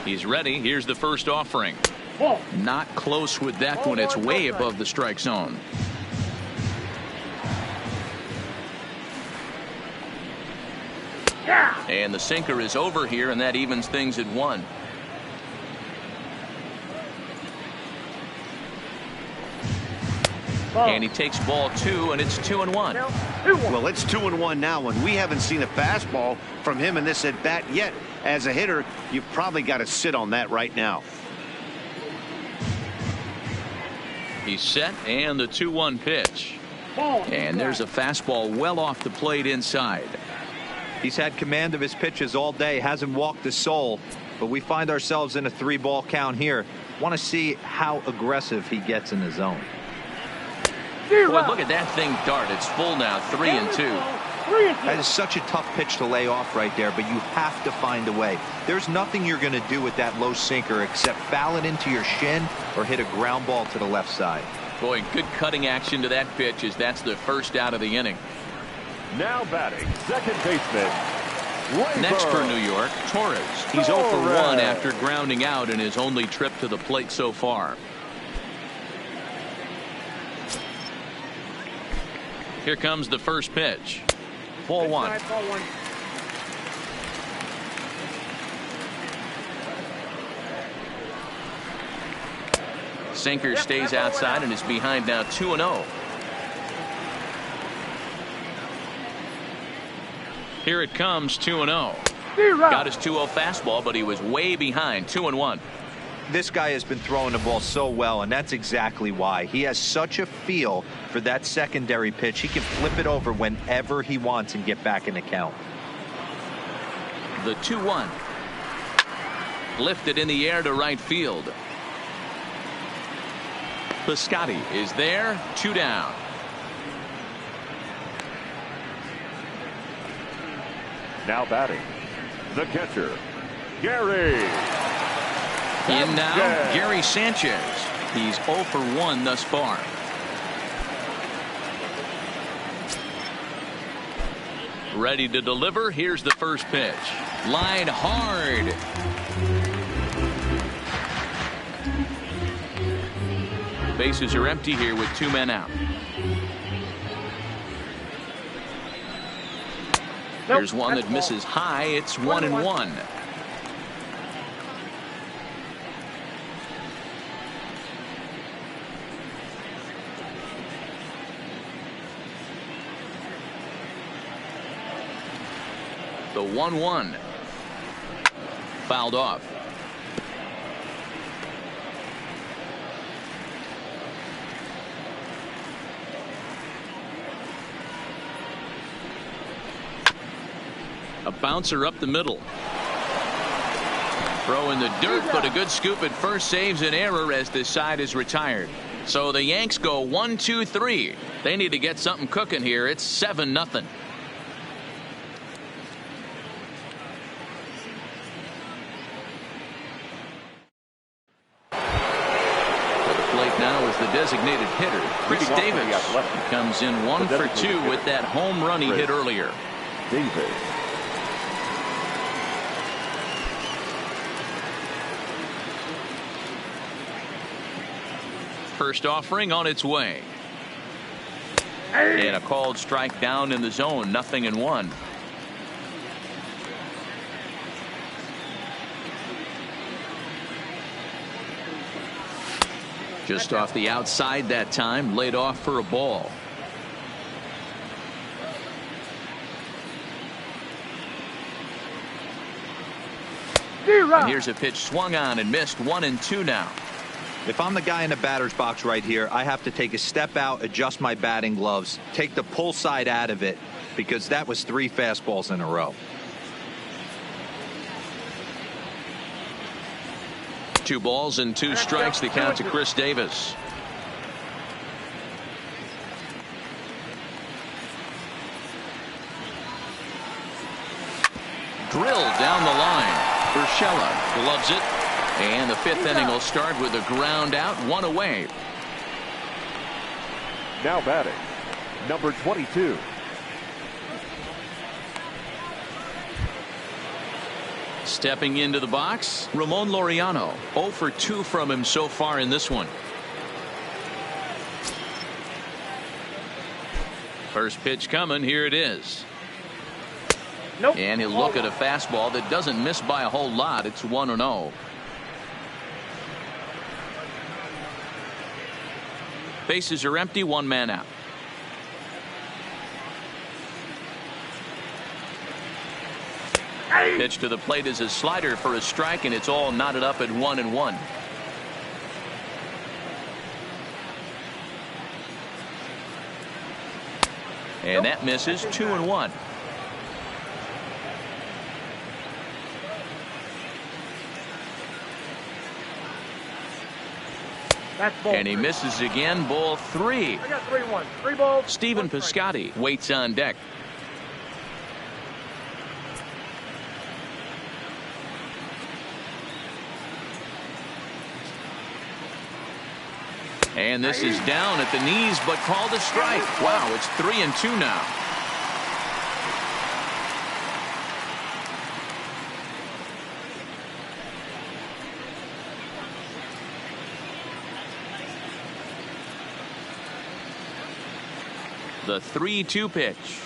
He's ready. Here's the first offering. Not close with that one. It's way above the strike zone. And the sinker is over here, and that evens things at 1. And he takes ball 2, and it's 2-1. Well, it's 2-1 now, and we haven't seen a fastball from him in this at bat yet. As a hitter, you've probably got to sit on that right now. He's set, and the 2-1 pitch. And there's a fastball well off the plate inside. He's had command of his pitches all day, hasn't walked a soul, but we find ourselves in a 3-ball count here. Want to see how aggressive he gets in the zone. Boy, look at that thing dart. It's full now, 3-2. That is such a tough pitch to lay off right there, but you have to find a way. There's nothing you're going to do with that low sinker except foul it into your shin or hit a ground ball to the left side. Boy, good cutting action to that pitch as that's the first out of the inning. Now batting, second baseman. Next for New York, Torres. He's 0 for 1 after grounding out in his only trip to the plate so far. Here comes the first pitch. Ball 1. Sinker stays outside and is behind now 2-0. Here it comes, 2-0. Got his 2-0 fastball, but he was way behind, 2-1. This guy has been throwing the ball so well, and that's exactly why. He has such a feel for that secondary pitch. He can flip it over whenever he wants and get back in the count. The 2-1. Lifted in the air to right field. Piscotty is there, 2 down. Now batting, the catcher, Gary. In now, Gary Sanchez. He's 0 for 1 thus far. Ready to deliver. Here's the first pitch. Line hard. Bases are empty here with 2 men out. Here's one that misses high. It's 1-1. The 1-1. Fouled off. A bouncer up the middle. Throw in the dirt, but a good scoop at first saves an error as this side is retired. So the Yanks go 1-2-3. They need to get something cooking here. It's 7-0. To the plate now is the designated hitter, Chris Davis. He comes in 1 for 2 with that home run he hit earlier. Davis. First offering on its way. And a called strike down in the zone. 0-1. Just off the outside that time. Laid off for a ball. And here's a pitch swung on and missed. 1-2 now. If I'm the guy in the batter's box right here, I have to take a step out, adjust my batting gloves, take the pull side out of it, because that was 3 fastballs in a row. 2 balls and 2 strikes. The count to Chris Davis. Drilled down the line. Urshela gloves it. And the 5th inning will start with a ground out, 1 away. Now batting, number 22. Stepping into the box, Ramon Laureano. 0 for 2 from him so far in this one. First pitch coming. Here it is. Nope. And he'll look at a fastball that doesn't miss by a whole lot. It's 1-0. Bases are empty. 1 man out. Pitch to the plate is a slider for a strike, and it's all knotted up at 1-1. And that misses. 2-1. And he misses again. Ball 3. I got 3-1. 3 balls. Stephen Piscotty waits on deck. And this is down at the knees, but called a strike. Wow, it's 3-2 now. The 3-2 pitch.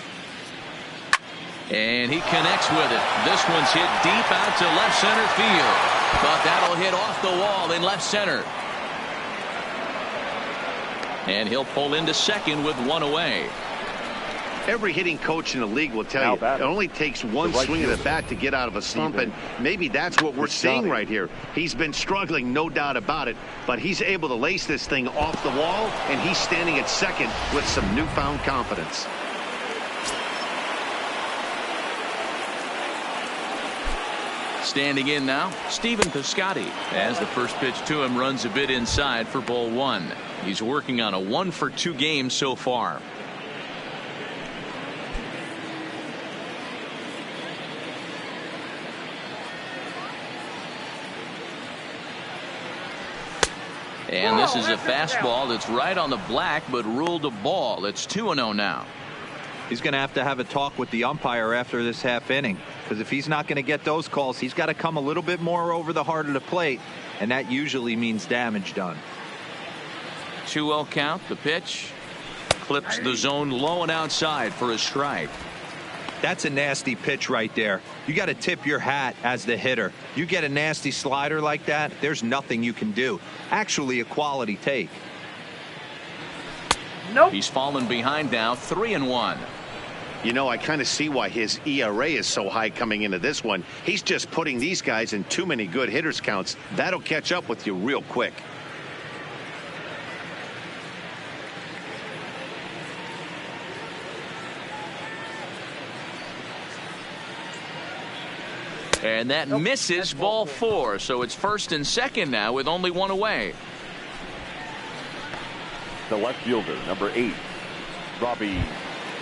And he connects with it. This one's hit deep out to left center field. But that'll hit off the wall in left center. And he'll pull into second with 1 away. Every hitting coach in the league will tell you it only takes one swing of the bat to get out of a slump, and maybe that's what we're seeing right here. He's been struggling, no doubt about it, but he's able to lace this thing off the wall, and he's standing at second with some newfound confidence. Standing in now, Stephen Piscotty, as the first pitch to him runs a bit inside for ball 1. He's working on a 1 for 2 game so far. And this is a fastball that's right on the black, but ruled a ball. It's 2-0 now. He's going to have a talk with the umpire after this half inning, because if he's not going to get those calls, he's got to come a little bit more over the heart of the plate, and that usually means damage done. 2-0 count. The pitch clips the zone low and outside for a strike. That's a nasty pitch right there. You got to tip your hat as the hitter. You get a nasty slider like that, there's nothing you can do. Actually a quality take. Nope. He's fallen behind now, 3-1. You know, I kind of see why his ERA is so high coming into this one. He's just putting these guys in too many good hitters counts. That'll catch up with you real quick. And that misses ball 4. So it's first and second now with only one away. The left fielder, number 8, Robbie.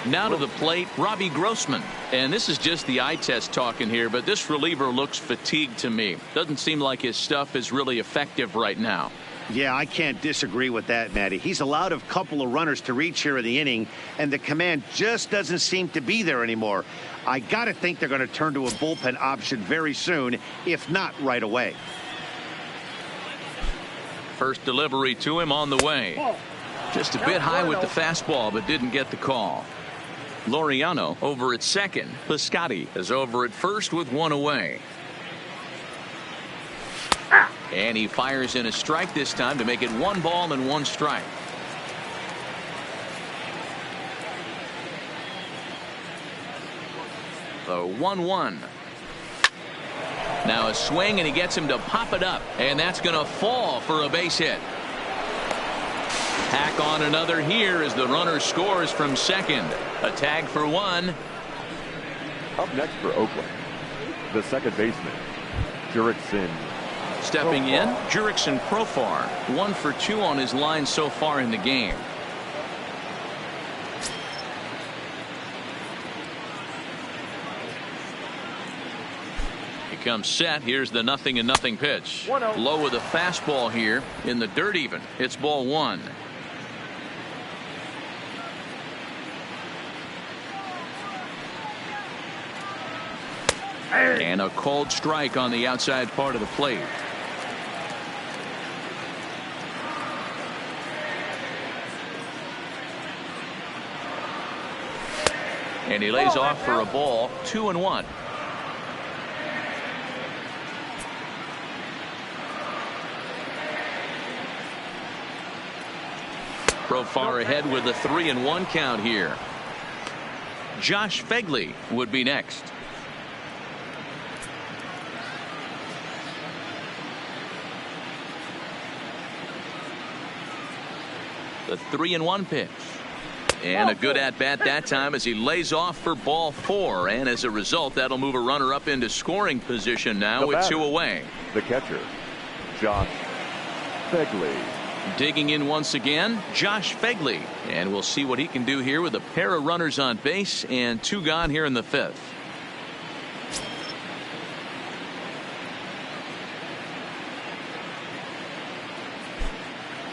Now to the plate, Robbie Grossman. And this is just the eye test talking here, but this reliever looks fatigued to me. Doesn't seem like his stuff is really effective right now. Yeah, I can't disagree with that, Matty. He's allowed a couple of runners to reach here in the inning, and the command just doesn't seem to be there anymore. I got to think they're going to turn to a bullpen option very soon, if not right away. First delivery to him on the way. Just a bit high with the fastball, but didn't get the call. Laureano over at second. Piscotti is over at first with one away. And he fires in a strike this time to make it 1 ball and 1 strike. The 1-1. Now a swing, and he gets him to pop it up, and that's going to fall for a base hit. Tack on another here as the runner scores from second. A tag for 1. Up next for Oakland, the second baseman, Jurickson. Stepping in, Jurickson Profar, 1 for 2 on his line so far in the game. He comes set. Here's the 0-0 pitch. Low with a fastball here in the dirt even. It's ball 1. And a cold strike on the outside part of the plate. And he lays off for a ball. 2-1. Profar ahead with a 3-1 count here. Josh Fegley would be next. The 3-1 pitch. And a good at-bat that time as he lays off for ball 4. And as a result, that'll move a runner up into scoring position now with 2 away. The catcher, Josh Fegley. Digging in once again, Josh Fegley. And we'll see what he can do here with a pair of runners on base and 2 gone here in the 5th.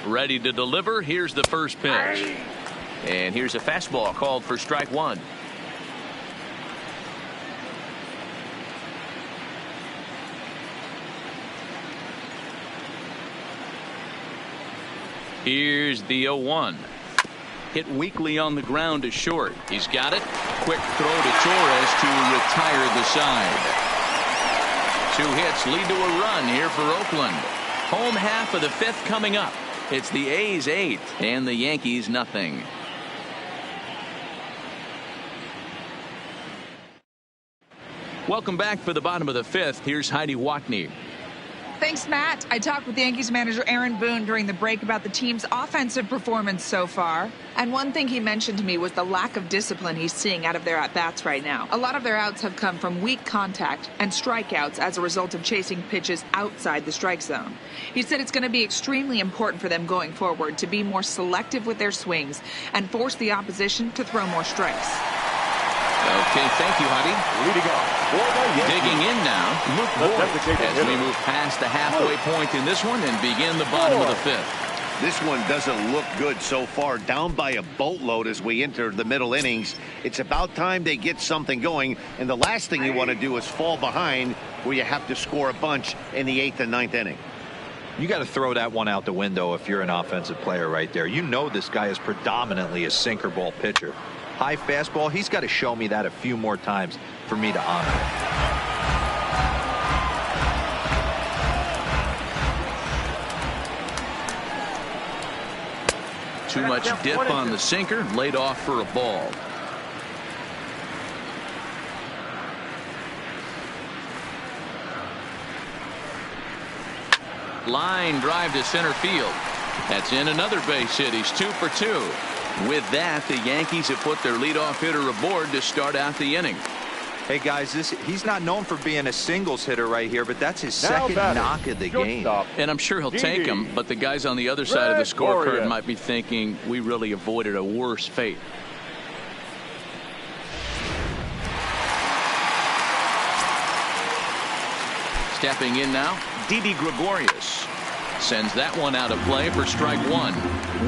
Ready to deliver. Here's the first pitch. And here's a fastball called for strike 1. Here's the 0-1. Hit weakly on the ground to short. He's got it. Quick throw to Torres to retire the side. 2 hits lead to a run here for Oakland. Home half of the 5th coming up. It's the A's 8 and the Yankees nothing. Welcome back for the bottom of the 5th. Here's Heidi Watney. Thanks, Matt. I talked with Yankees manager Aaron Boone during the break about the team's offensive performance so far. And one thing he mentioned to me was the lack of discipline he's seeing out of their at-bats right now. A lot of their outs have come from weak contact and strikeouts as a result of chasing pitches outside the strike zone. He said it's going to be extremely important for them going forward to be more selective with their swings and force the opposition to throw more strikes. Okay, thank you, Heidi. Leading off. Digging in now, Luke Boyd, as we move past the halfway point in this one and begin the bottom of the 5th. This one doesn't look good so far. Down by a boatload as we enter the middle innings. It's about time they get something going. And the last thing you want to do is fall behind where you have to score a bunch in the 8th and 9th inning. You got to throw that one out the window if you're an offensive player right there. You know this guy is predominantly a sinker ball pitcher. High fastball, he's got to show me that a few more times for me to honor it. Too much dip on the sinker, laid off for a ball. Line drive to center field. That's in another base hit. He's 2 for 2. With that, the Yankees have put their leadoff hitter aboard to start out the inning. Hey, guys, he's not known for being a singles hitter right here, but that's his second knock of the game. And I'm sure he'll take him, but the guys on the other side of the scorecard might be thinking we really avoided a worse fate. Stepping in now, Didi Gregorius sends that one out of play for strike one.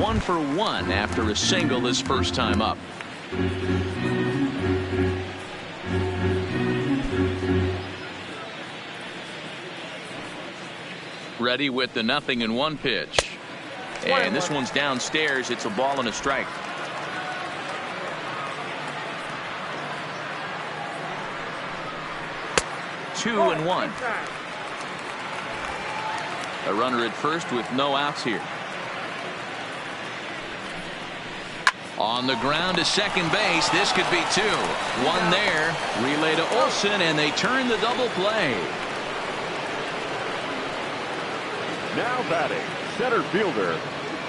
1 for 1 after a single his first time up. Ready with the 0-1 pitch. And this one's downstairs. It's a ball and a strike. Two and one. A runner at first with no outs here. On the ground to second base. This could be 2. One there. Relay to Olsen, and they turn the double play. Now batting, center fielder,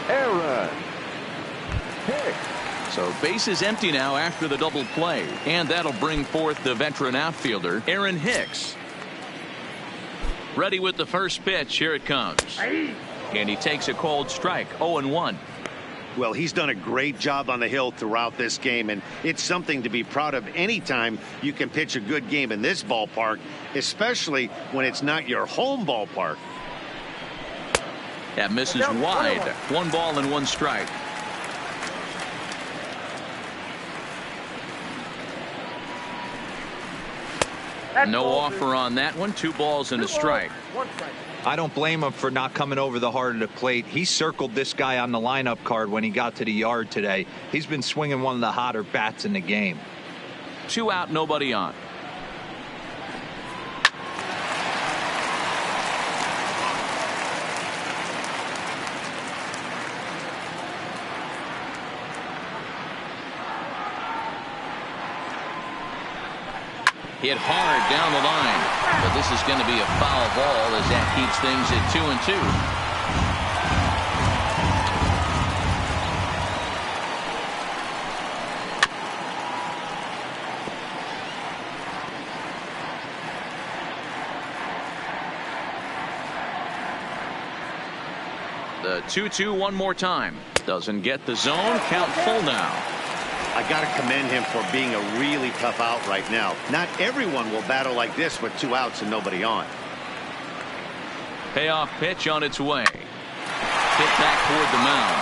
Aaron Hicks. So base is empty now after the double play, and that'll bring forth the veteran outfielder, Aaron Hicks. Ready with the first pitch. Here it comes. And he takes a cold strike. 0-1. Well, he's done a great job on the hill throughout this game, and it's something to be proud of anytime you can pitch a good game in this ballpark, especially when it's not your home ballpark. That misses wide. 1 ball and 1 strike. No offer on that one. 2 balls and a strike. I don't blame him for not coming over the heart of the plate. He circled this guy on the lineup card when he got to the yard today. He's been swinging one of the hotter bats in the game. 2 out, nobody on. Hit hard down the line, but this is going to be a foul ball as that keeps things at 2-2. The 2-2 one more time. Doesn't get the zone. Count full now. I got to commend him for being a really tough out right now. Not everyone will battle like this with 2 outs and nobody on. Payoff pitch on its way. Hit back toward the mound.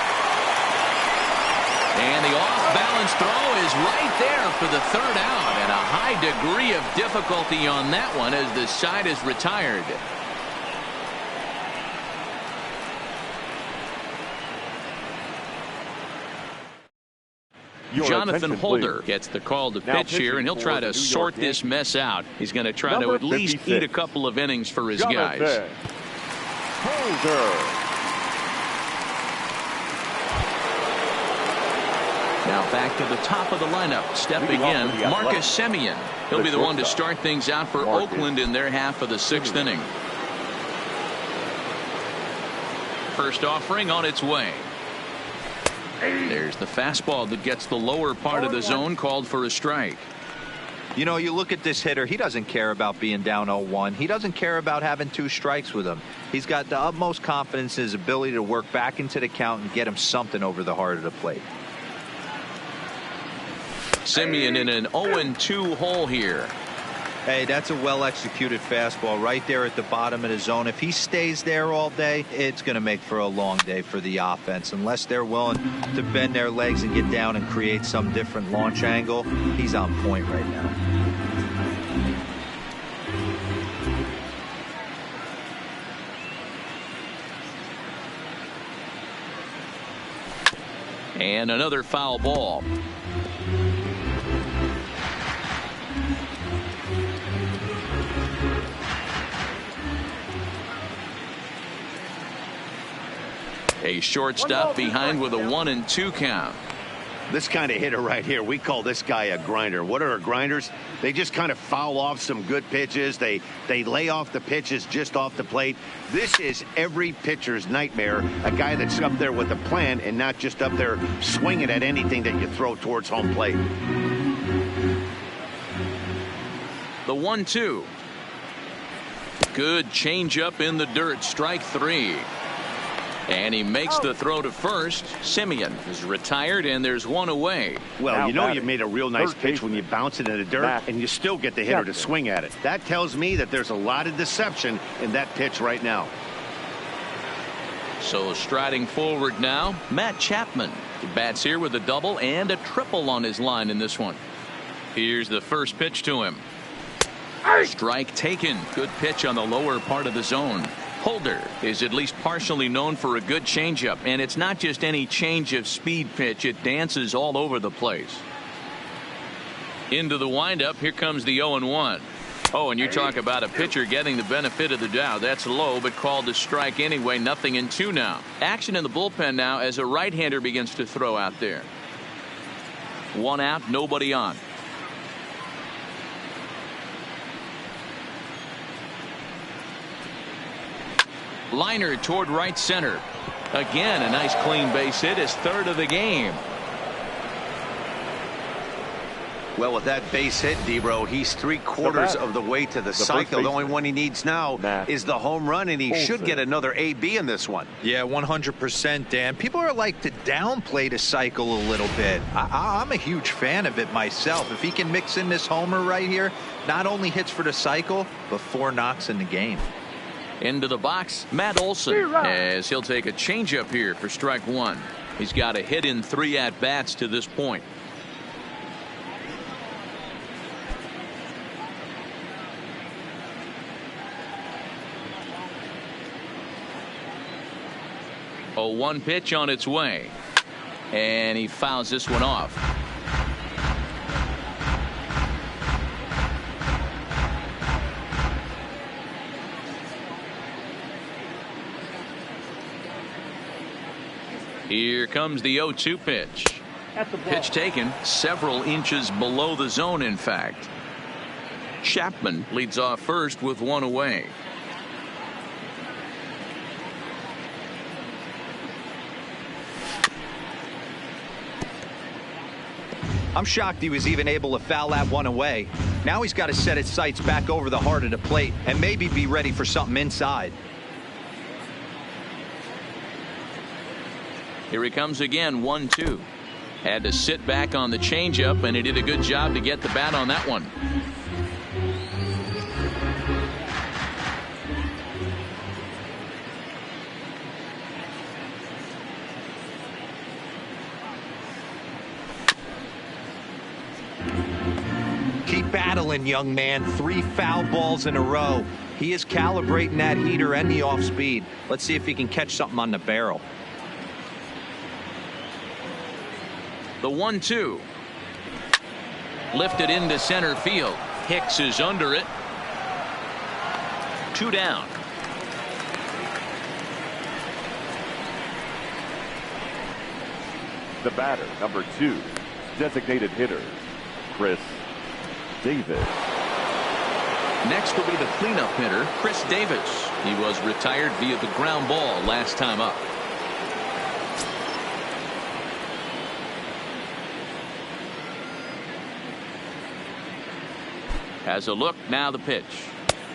And the off-balance throw is right there for the 3rd out, and a high degree of difficulty on that one as the side is retired. Jonathan Holder gets the call to pitch here, and he'll try to sort this mess out. He's going to try to at least eat a couple of innings for his guys. Holder. Now back to the top of the lineup. Stepping in, Marcus Semien. He'll be the one to start things out for Oakland in their half of the 6th inning. First offering on its way. There's the fastball that gets the lower part of the zone, called for a strike. You know, you look at this hitter, he doesn't care about being down 0-1. He doesn't care about having 2 strikes with him. He's got the utmost confidence in his ability to work back into the count and get him something over the heart of the plate. Semien in an 0-2 hole here. Hey, that's a well-executed fastball right there at the bottom of the zone. If he stays there all day, it's going to make for a long day for the offense. Unless they're willing to bend their legs and get down and create some different launch angle, he's on point right now. And another foul ball. A shortstop behind with a 1-2 count. This kind of hitter right here, we call this guy a grinder. What are grinders? They just kind of foul off some good pitches. They lay off the pitches just off the plate. This is every pitcher's nightmare, a guy that's up there with a plan and not just up there swinging at anything that you throw towards home plate. The 1-2. Good changeup in the dirt. Strike 3. And he makes the throw to first. Simeon is retired, and there's one away. Well, you know you made a real nice pitch when you bounce it in the dirt, and you still get the hitter to swing at it. That tells me that there's a lot of deception in that pitch right now. So striding forward now, Matt Chapman. He bats here with a double and a triple on his line in this one. Here's the first pitch to him. Strike taken. Good pitch on the lower part of the zone. Holder is at least partially known for a good changeup, and it's not just any change of speed pitch. It dances all over the place. Into the windup. Here comes the 0-1. Oh, and you talk about a pitcher getting the benefit of the doubt. That's low, but called a strike anyway. 0-2 now. Action in the bullpen now as a right-hander begins to throw out there. One out, nobody on. Liner toward right center. Again, a nice clean base hit. His third of the game. Well, with that base hit, Debro, he's 3/4 of the way to the cycle. The only one he needs now is the home run, and he should get another AB in this one. Yeah, 100%, Dan. People are like to downplay the cycle a little bit. I'm a huge fan of it myself. If he can mix in this homer right here, not only hits for the cycle, but 4 knocks in the game. Into the box, Matt Olson, as he'll take a changeup here for strike 1. He's got a hit in 3 at-bats to this point. A 1 pitch on its way, and he fouls this one off. Here comes the 0-2 pitch. Pitch taken several inches below the zone, in fact. Chapman leads off first with 1 away. I'm shocked he was even able to foul that one away. Now he's got to set his sights back over the heart of the plate and maybe be ready for something inside. Here he comes again, 1-2. Had to sit back on the changeup, and he did a good job to get the bat on that one. Keep battling, young man. 3 foul balls in a row. He is calibrating that heater and the off speed. Let's see if he can catch something on the barrel. The 1-2. Lifted into center field. Hicks is under it. 2 down. The batter, number 2, designated hitter, Chris Davis. Next will be the cleanup hitter, Chris Davis. He was retired via the ground ball last time up. Has a look, now the pitch.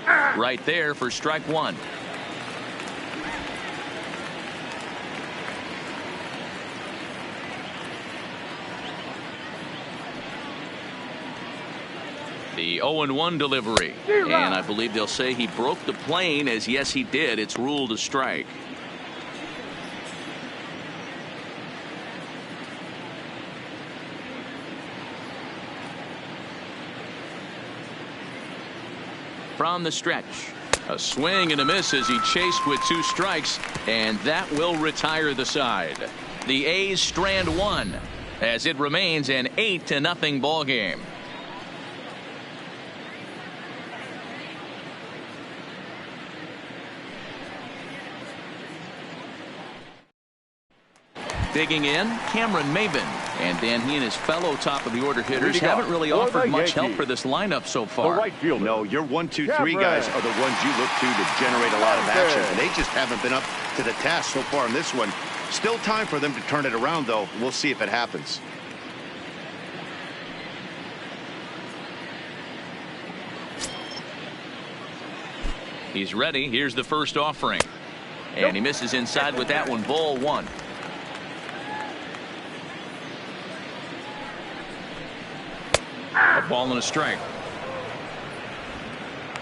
Right there for strike 1. The 0-1 delivery. And I believe they'll say he broke the plane, as yes he did. It's ruled a strike. From the stretch, a swing and a miss as he chased with 2 strikes, and that will retire the side. The A's strand 1 as it remains an 8-0 ball game. Digging in, Cameron Maben. And Dan, he and his fellow top-of-the-order hitters haven't really offered much help for this lineup so far. No, your 1, 2, 3 guys are the ones you look to generate a lot of action. And they just haven't been up to the task so far in this one. Still time for them to turn it around, though. We'll see if it happens. He's ready. Here's the first offering. And he misses inside with that one. Ball one. A ball and a strike.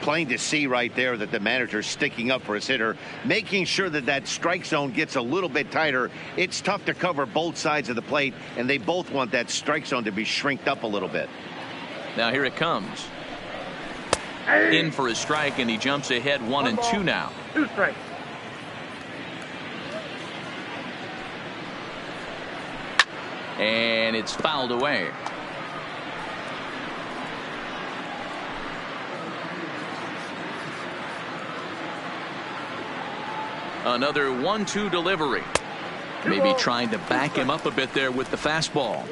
Plain to see right there that the manager's sticking up for his hitter, making sure that that strike zone gets a little bit tighter. It's tough to cover both sides of the plate, and they both want that strike zone to be shrinked up a little bit. Now here it comes. In for a strike, and he jumps ahead 1-2 now. 2 strikes. And it's fouled away. Another 1-2 delivery. Maybe trying to back him up a bit there with the fastball.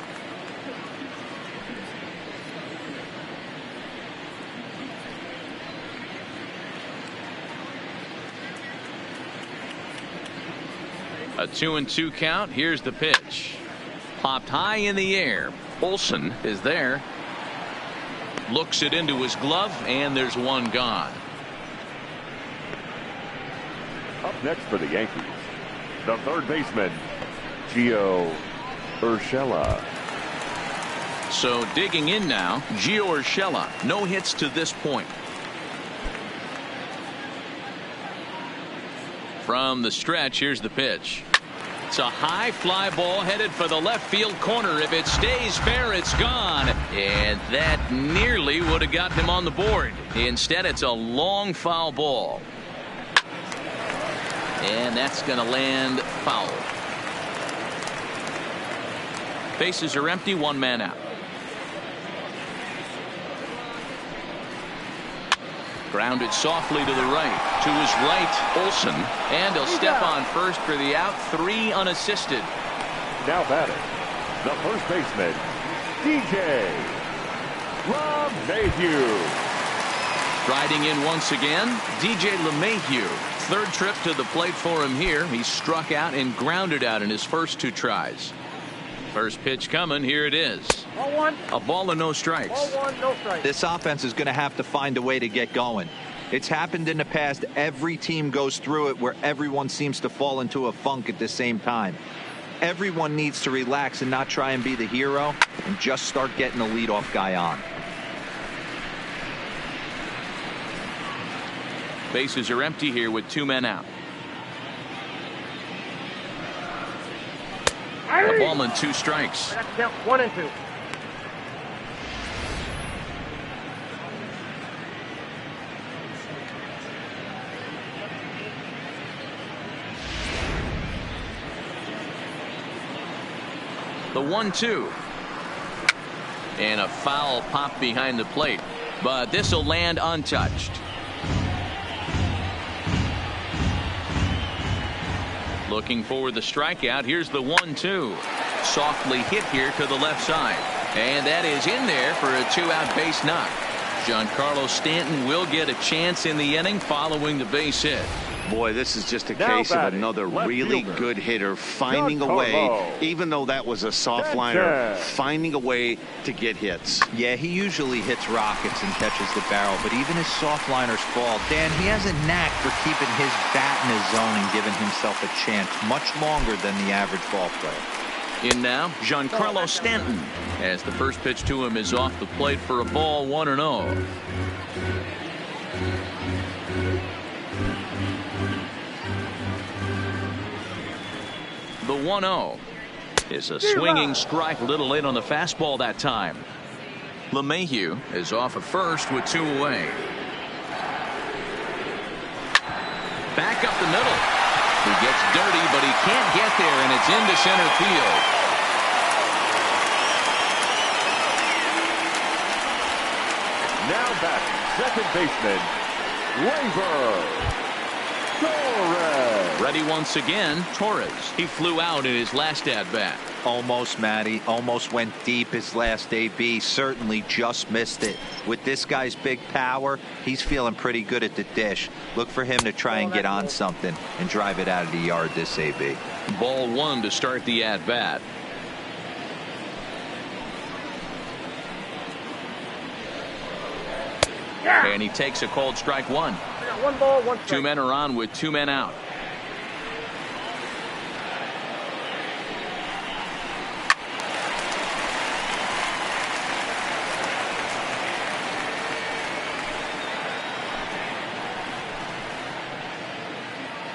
A 2-2 count. Here's the pitch. Popped high in the air. Olsen is there. Looks it into his glove, and there's one gone. Up next for the Yankees, the third baseman, Gio Urshela. So digging in now, Gio Urshela. No hits to this point. From the stretch, here's the pitch. It's a high fly ball headed for the left field corner. If it stays fair, it's gone. And that nearly would have gotten him on the board. Instead, it's a long foul ball. And that's going to land foul. Bases are empty, one man out. Grounded softly to the right. To his right, Olsen. And he'll step on first for the out. 3 unassisted. Now batting, the first baseman, DJ LeMahieu. Riding in once again, DJ LeMahieu. Third trip to the plate for him here. He struck out and grounded out in his first 2 tries. First pitch coming. Here it is. Ball 1. A ball and no strikes. Ball 1, no strikes. This offense is going to have to find a way to get going. It's happened in the past. Every team goes through it where everyone seems to fall into a funk at the same time. Everyone needs to relax and not try and be the hero and just start getting the leadoff guy on. Bases are empty here with 2 men out. A ball and 2 strikes. That's count 1 and 2. The 1-2. And a foul pop behind the plate. But this will land untouched. Looking for the strikeout. Here's the 1-2. Softly hit here to the left side. And that is in there for a 2-out base knock. Giancarlo Stanton will get a chance in the inning following the base hit. Boy, this is just a Now case of batting, another left really fielder, good hitter finding a Giancarlo way, even though that was a soft liner, finding a way to get hits. Yeah, he usually hits rockets and catches the barrel, but even his soft liners fall. Dan, he has a knack for keeping his bat in his zone and giving himself a chance much longer than the average ball player. In now, Giancarlo Stanton, as the first pitch to him is off the plate for a ball, 1-0. The 1-0 is a swinging strike, a little late on the fastball that time. LeMahieu is off at first with 2 away. Back up the middle. He gets dirty, but he can't get there, and it's into center field. Now back, second baseman, Gleyber Torres. Ready once again, Torres. He flew out in his last at-bat. Almost, Matty. Almost went deep his last AB. Certainly just missed it. With this guy's big power, he's feeling pretty good at the dish. Look for him to try and get on something and drive it out of the yard this AB. Ball 1 to start the at-bat. And he takes a cold strike one. I got 1 ball, 1 strike. 2 men are on with 2 men out.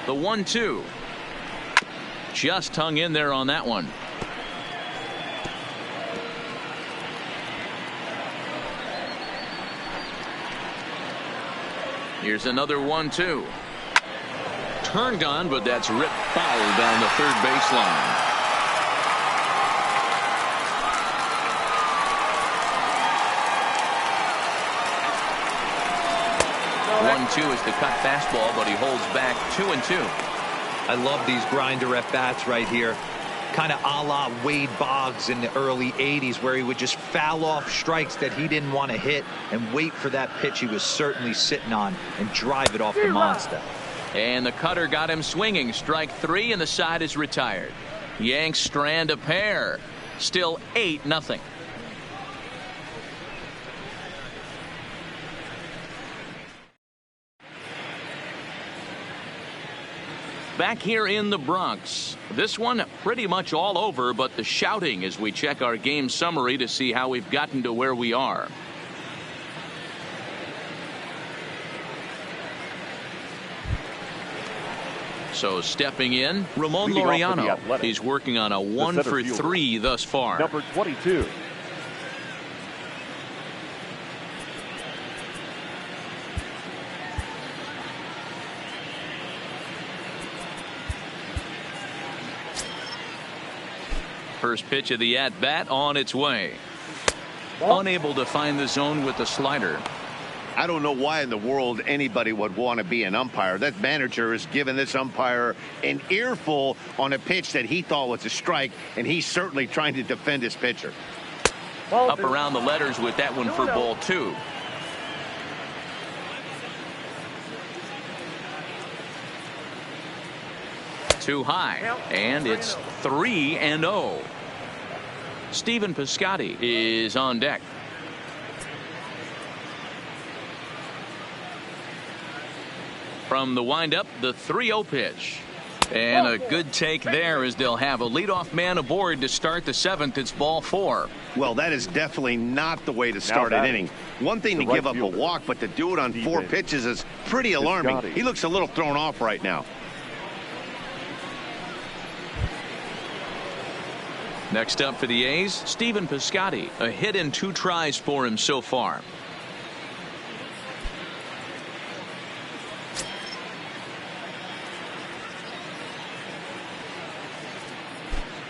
The 1-2. Just hung in there on that one. Here's another 1-2. Turned on, but that's ripped foul down the third baseline. 1-2 is the cut fastball, but he holds back 2-2. I love these grinder at bats right here. Kind of a la Wade Boggs in the early 80s, where he would just foul off strikes that he didn't want to hit and wait for that pitch he was certainly sitting on and drive it off the monster. And the cutter got him swinging. Strike 3, and the side is retired. Yanks strand a pair. Still 8-0. Back here in the Bronx. This one pretty much all over, but the shouting as we check our game summary to see how we've gotten to where we are. So stepping in, Ramon Laureano. He's working on a 1 for 3 thus far. Number 22. First pitch of the at-bat on its way. Unable to find the zone with the slider. I don't know why in the world anybody would want to be an umpire. That manager is giving this umpire an earful on a pitch that he thought was a strike, and he's certainly trying to defend his pitcher. Up around the letters with that one for ball 2. Too high, and it's 3-0. Stephen Piscotty is on deck. From the windup, the 3-0 pitch. And a good take there as they'll have a leadoff man aboard to start the 7th. It's ball 4. Well, that is definitely not the way to start an inning. One thing to give up a walk, but to do it on 4 pitches is pretty alarming. He looks a little thrown off right now. Next up for the A's, Stephen Piscotty. A hit in 2 tries for him so far.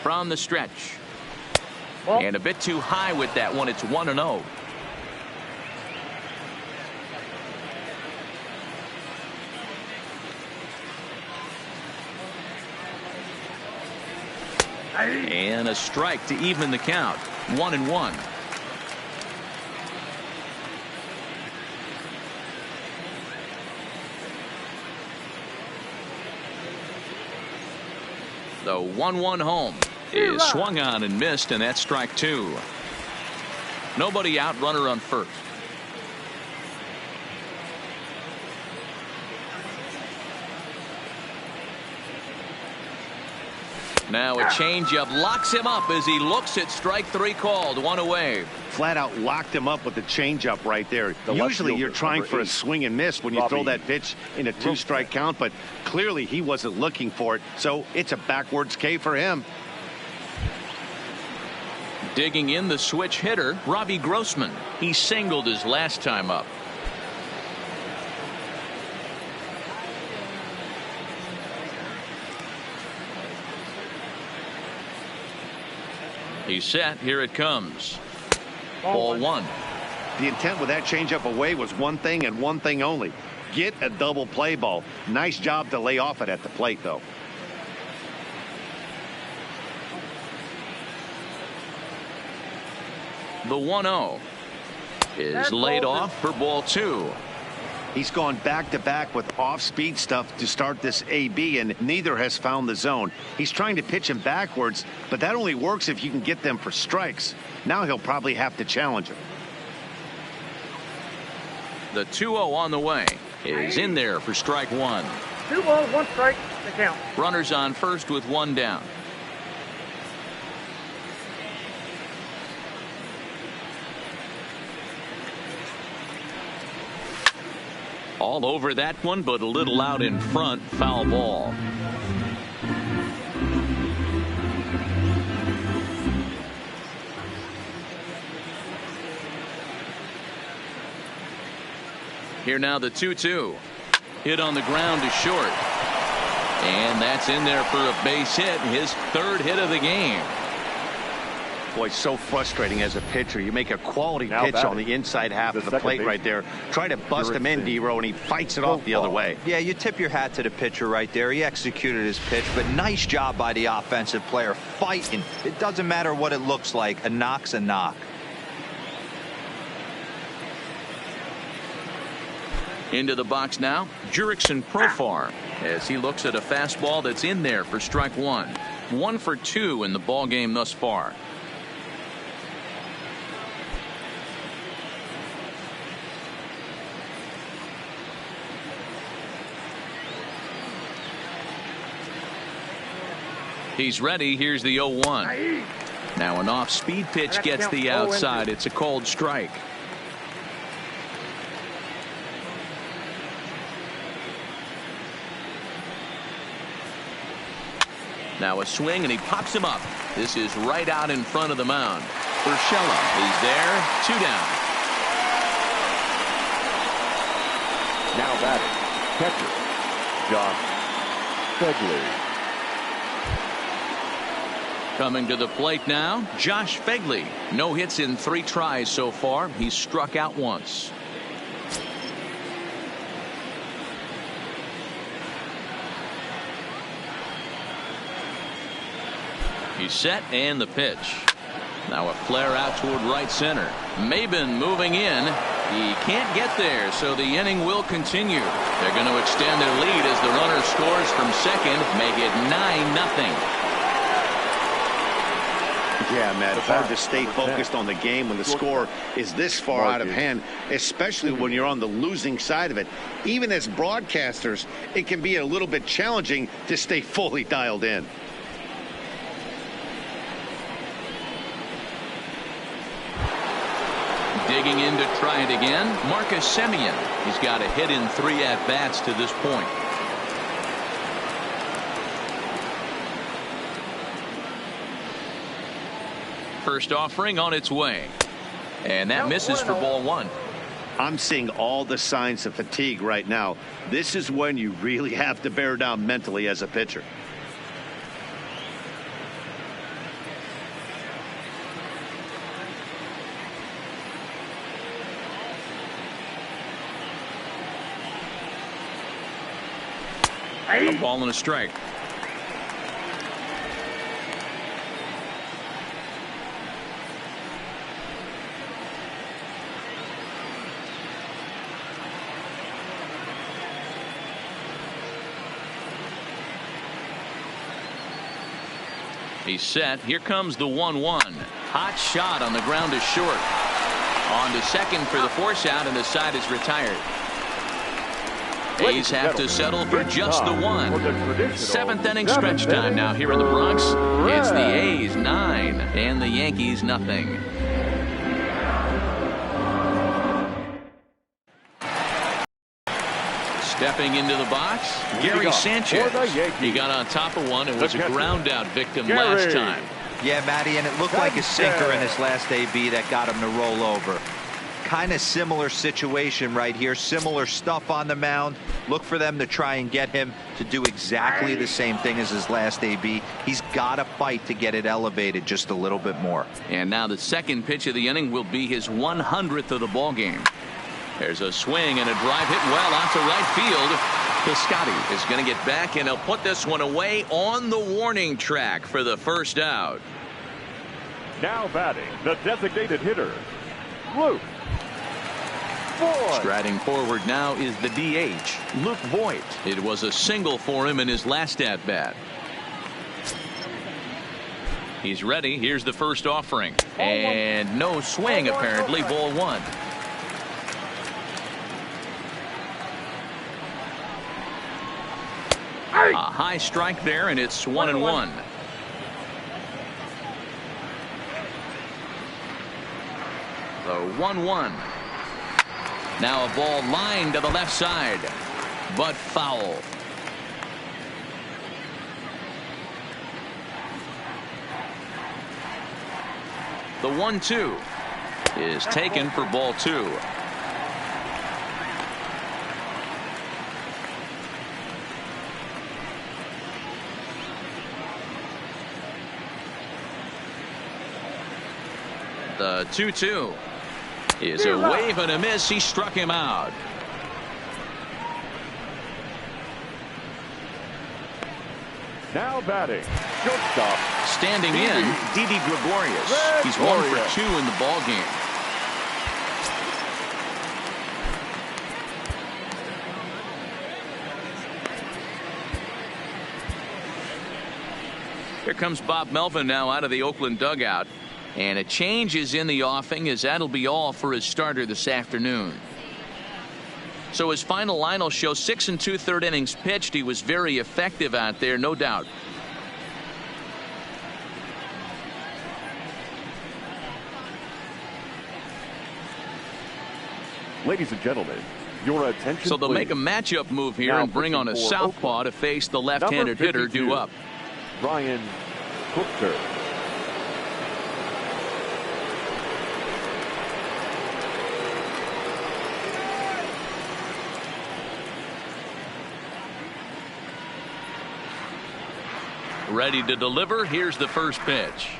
From the stretch. And a bit too high with that one. It's 1-0. And a strike to even the count. 1-1. The 1-1 home is swung on and missed, and that's strike 2. Nobody out, runner on first. Now a changeup locks him up as he looks at strike 3 called. 1 away. Flat out locked him up with the changeup right there. Usually you're trying for a swing and miss when you throw that pitch in a 2-strike count, but clearly he wasn't looking for it, so it's a backwards K for him. Digging in the switch hitter, Robbie Grossman. He singled his last time up. He's set. Here it comes. Ball 1. The intent with that changeup away was one thing and one thing only. Get a double play ball. Nice job to lay off it at the plate, though. The 1-0 is laid off for ball 2. He's gone back-to-back with off-speed stuff to start this AB, and neither has found the zone. He's trying to pitch him backwards, but that only works if you can get them for strikes. Now he'll probably have to challenge him. The 2-0 on the way is in there for strike one. 2 balls, 1 strike, the count. Runners on first with one down. All over that one, but a little out in front. Foul ball. Here now the 2-2. Hit on the ground to short. And that's in there for a base hit. His third hit of the game. Boy, so frustrating as a pitcher. You make a quality pitch on the inside half of the plate right there. Try to bust him in, D-Row, and he fights it off the other way. Yeah, you tip your hat to the pitcher right there. He executed his pitch, but nice job by the offensive player fighting. It doesn't matter what it looks like. A knock's a knock. Into the box now, Jurickson Profar, as he looks at a fastball that's in there for strike one. 1 for 2 in the ball game thus far. He's ready. Here's the 0-1. Now an off-speed pitch gets the outside. It's a cold strike. Now a swing, and he pops him up. This is right out in front of the mound. Urshela is there. 2 down. Now batting, catcher, Josh Fegley. Coming to the plate now, Josh Fegley. No hits in 3 tries so far. He's struck out once. He's set, and the pitch. Now a flare out toward right center. Maben moving in. He can't get there, so the inning will continue. They're going to extend their lead as the runner scores from second, make it 9-0. Yeah, Matt, it's hard to stay focused on the game when the score is this far out of hand, especially when you're on the losing side of it. Even as broadcasters, it can be a little bit challenging to stay fully dialed in. Digging in to try it again, Marcus Semien. He's got a hit in 3 at-bats to this point. First offering on its way. And that misses for ball 1. I'm seeing all the signs of fatigue right now. This is when you really have to bear down mentally as a pitcher. A ball and a strike. He's set. Here comes the 1-1. Hot shot on the ground is short. On to second for the force out, and the side is retired. A's have to settle for just the 1. 7th inning stretch time now here in the Bronx. It's the A's 9 and the Yankees nothing. Stepping into the box, Gary Sanchez. He got on top of one and was a ground out victim last time. Yeah, Matty, and it looked like a sinker in his last AB that got him to roll over. Kind of similar situation right here. Similar stuff on the mound. Look for them to try and get him to do exactly the same thing as his last AB. He's got to fight to get it elevated just a little bit more. And now the second pitch of the inning will be his 100th of the ball game. There's a swing and a drive hit well out to right field. Piscotty is going to get back, and he'll put this one away on the warning track for the first out. Now batting, the designated hitter, Luke Voigt. Striding forward now is the DH, Luke Voigt. It was a single for him in his last at-bat. He's ready. Here's the first offering. And no swing, apparently. Ball 1. A high strike there, and it's 1-1. The 1-1. Now a ball lined to the left side, but foul. The 1-2 is taken for ball 2. The 2-2 is a wave and a miss. He struck him out. Now batting, shortstop. Standing in, Didi Gregorius. He's 1 for 2 in the ball game. Here comes Bob Melvin now out of the Oakland dugout. And a change is in the offing, as that'll be all for his starter this afternoon. So his final line will show 6 2/3 innings pitched. He was very effective out there, no doubt. Ladies and gentlemen, your attention. So they'll please. make a matchup move here Now and bring on a pitching for southpaw Oakland, to face the left-handed hitter due up. Ryan Cookter. Ready to deliver. Here's the first pitch.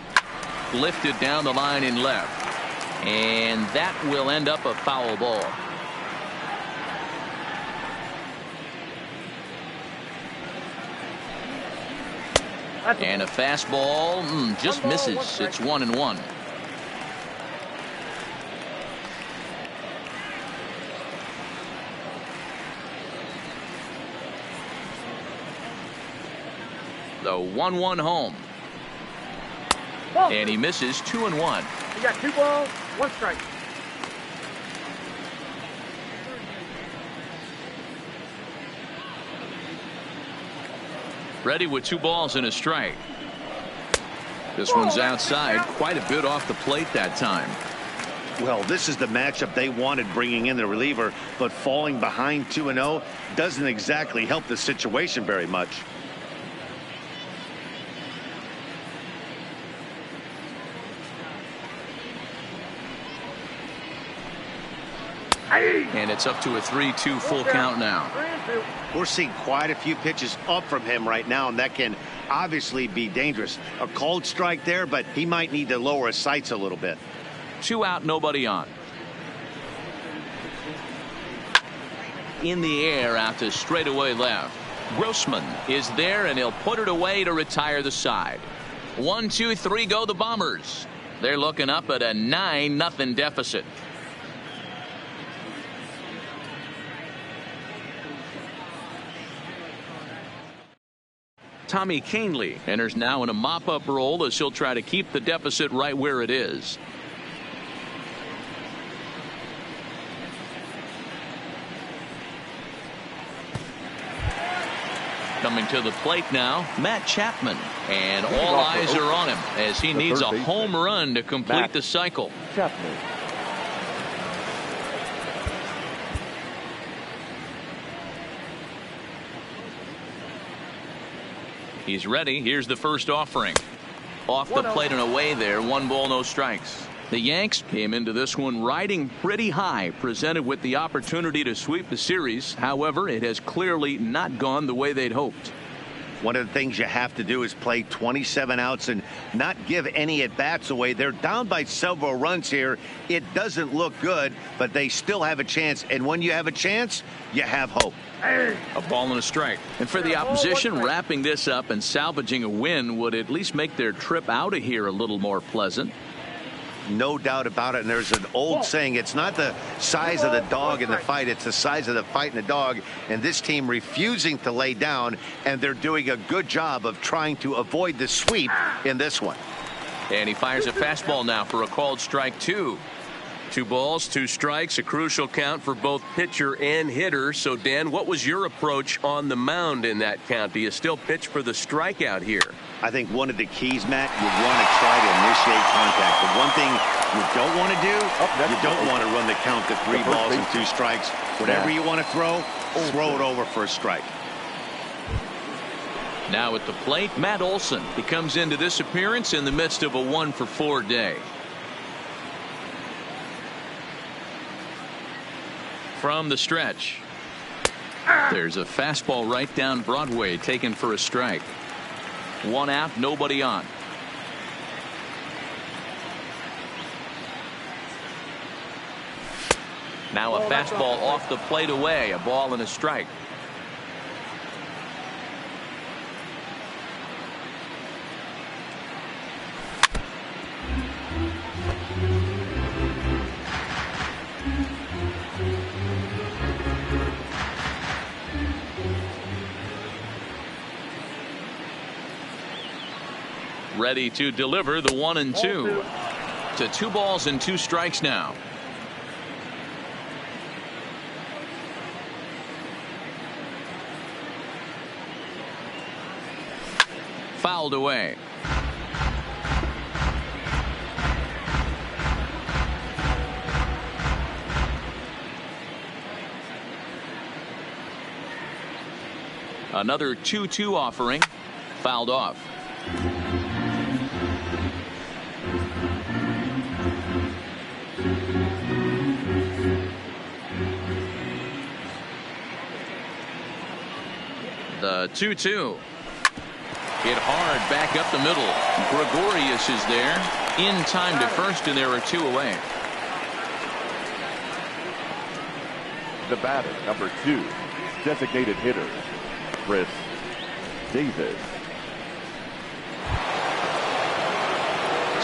Lifted down the line in left. And that will end up a foul ball. And a fastball just misses. It's 1-1. The 1-1 home. And he misses. 2-1. You got 2 balls, 1 strike. Ready with 2 balls and a strike. This one's outside, quite a bit off the plate that time. Well, this is the matchup they wanted, bringing in the reliever, but falling behind 2-0 doesn't exactly help the situation very much. And it's up to a 3-2 full count now. We're seeing quite a few pitches up from him right now, and that can obviously be dangerous. A cold strike there, but he might need to lower his sights a little bit. 2 out, nobody on. In the air out to straightaway left. Grossman is there, and he'll put it away to retire the side. 1, 2, 3 go the Bombers. They're looking up at a 9-0 deficit. Tommy Canely enters now in a mop-up role as he'll try to keep the deficit right where it is. Coming to the plate now, Matt Chapman. And all eyes are on him as he needs a home run to complete the cycle. Chapman. He's ready. Here's the first offering. Off the plate and away there. 1 ball, no strikes. The Yanks came into this one riding pretty high, presented with the opportunity to sweep the series. However, it has clearly not gone the way they'd hoped. One of the things you have to do is play 27 outs and not give any at-bats away. They're down by several runs here. It doesn't look good, but they still have a chance. And when you have a chance, you have hope. A ball and a strike. And for the opposition, wrapping this up and salvaging a win would at least make their trip out of here a little more pleasant. No doubt about it. And there's an old saying, it's not the size of the dog in the fight, it's the size of the fight in the dog. And this team refusing to lay down, and they're doing a good job of trying to avoid the sweep in this one. And he fires a fastball now for a called strike 2. 2 balls, 2 strikes, a crucial count for both pitcher and hitter. So, Dan, what was your approach on the mound in that count? Do you still pitch for the strikeout here? I think one of the keys, Matt, you want to try to initiate contact. The one thing you don't want to do, you don't want to run the count to 3 balls and 2 strikes. Whatever you want to throw it over for a strike. Now at the plate, Matt Olson. He comes into this appearance in the midst of a 1-for-4 day. From the stretch, there's a fastball right down Broadway taken for a strike. 1 out, nobody on. Now a fastball off the plate away, a ball and a strike. Ready to deliver the 1-2 to 2 balls and 2 strikes now. Fouled away. Another 2-2 offering, fouled off. The 2-2. Hit hard back up the middle. Gregorius is there in time to first, and there are 2 away. The batter, number 2, designated hitter, Chris Davis.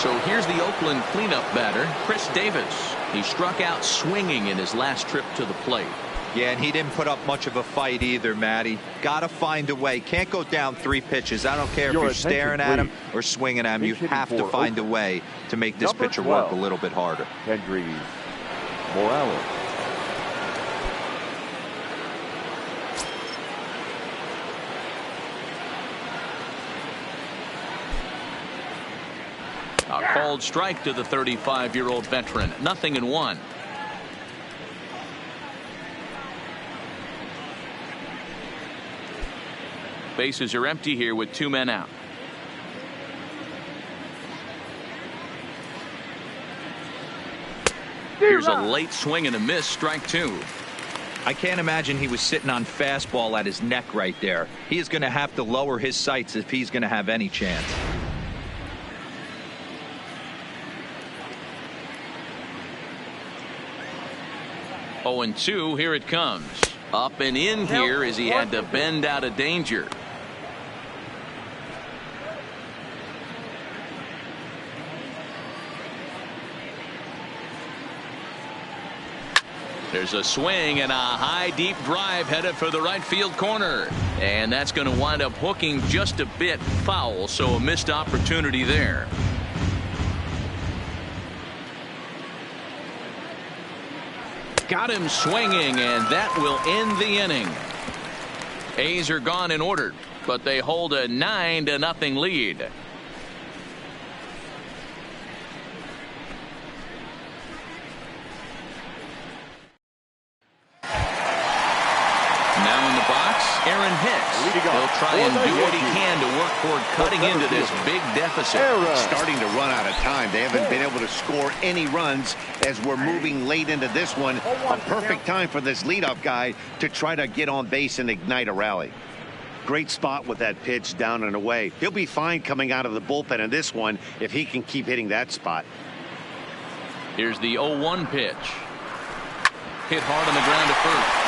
So here's the Oakland cleanup batter, Chris Davis. He struck out swinging in his last trip to the plate. Yeah, and he didn't put up much of a fight either, Matty. Got to find a way. Can't go down 3 pitches. I don't care if you're staring at him or swinging at him. You have to find a way to make this pitcher work a little bit harder. Henry Morales. A called strike to the 35-year-old veteran. 0-1. Bases are empty here with 2 men out. Here's a late swing and a miss, strike 2. I can't imagine he was sitting on fastball at his neck right there. He is going to have to lower his sights if he's going to have any chance. 0-2, here it comes. Up and in here as he had to bend out of danger. There's a swing and a high deep drive headed for the right field corner, and that's going to wind up hooking just a bit foul, so a missed opportunity there. Got him swinging, and that will end the inning. A's are gone in order, but they hold a 9-0 lead. Now in the box, Aaron Hicks. He'll try and do what he can to work toward cutting into this big deficit. Starting to run out of time. They haven't been able to score any runs as we're moving late into this one. A perfect time for this leadoff guy to try to get on base and ignite a rally. Great spot with that pitch down and away. He'll be fine coming out of the bullpen in this one if he can keep hitting that spot. Here's the 0-1 pitch. Hit hard on the ground to first.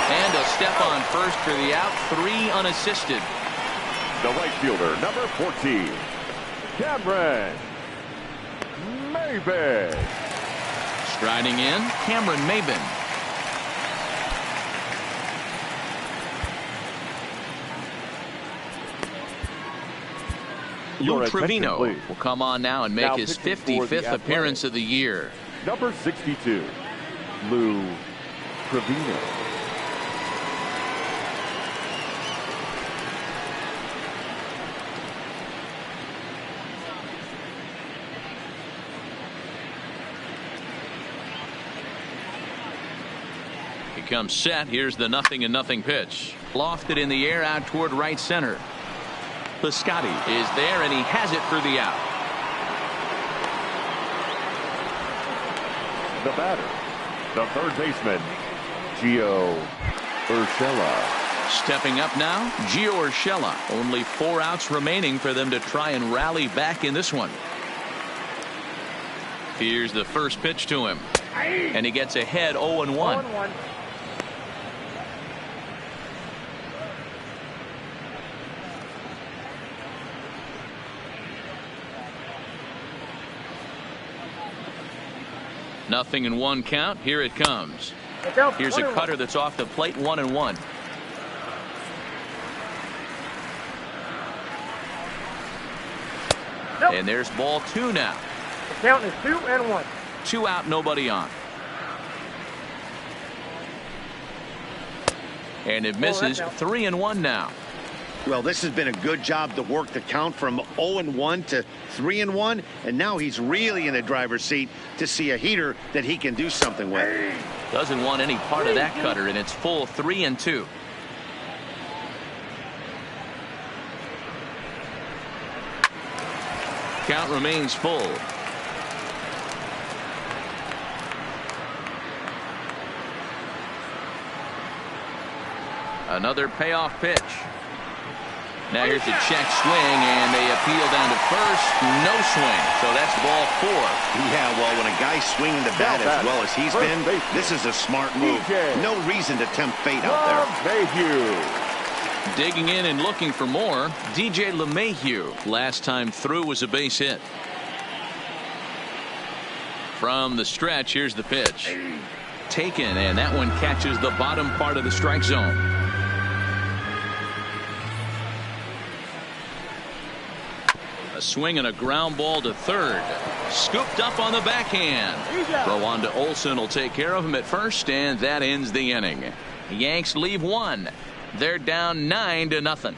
And a step on first for the out, 3 unassisted. The right fielder, number 14, Cameron Maben. Striding in, Cameron Maben. Lou Your attention, Trevino please. will come on now and make Now his pitching for the 55th appearance of the year. Number 62, Lou Trevino. He comes set. Here's the 0-0 pitch. Lofted in the air out toward right center. Piscotty is there, and he has it for the out. The batter, the third baseman, Gio Urshela. Stepping up now, Gio Urshela. Only 4 outs remaining for them to try and rally back in this one. Here's the first pitch to him. And he gets ahead 0-1. 0-1. Nothing in 1 count. Here it comes. Here's a cutter that's off the plate. 1-1. Nope. And there's ball 2 now. The count is 2-1. 2 out, nobody on. And it misses. 3-1 now. Well, this has been a good job to work the count from 0-1 to 3-1, and now he's really in the driver's seat to see a heater that he can do something with. Doesn't want any part of that cutter, and it's full 3-2. Count remains full. Another payoff pitch. Now here's a check swing, and they appeal down to first. No swing, so that's ball 4. Yeah, well, when a guy's swinging the bat as well as he's been, this is a smart move. No reason to tempt fate out there. Digging in and looking for more, DJ LeMahieu. Last time through was a base hit. From the stretch, here's the pitch. Taken, and that one catches the bottom part of the strike zone. A swing and a ground ball to third. Scooped up on the backhand. Throw on to Olsen will take care of him at first, and that ends the inning. The Yanks leave 1. They're down 9-0.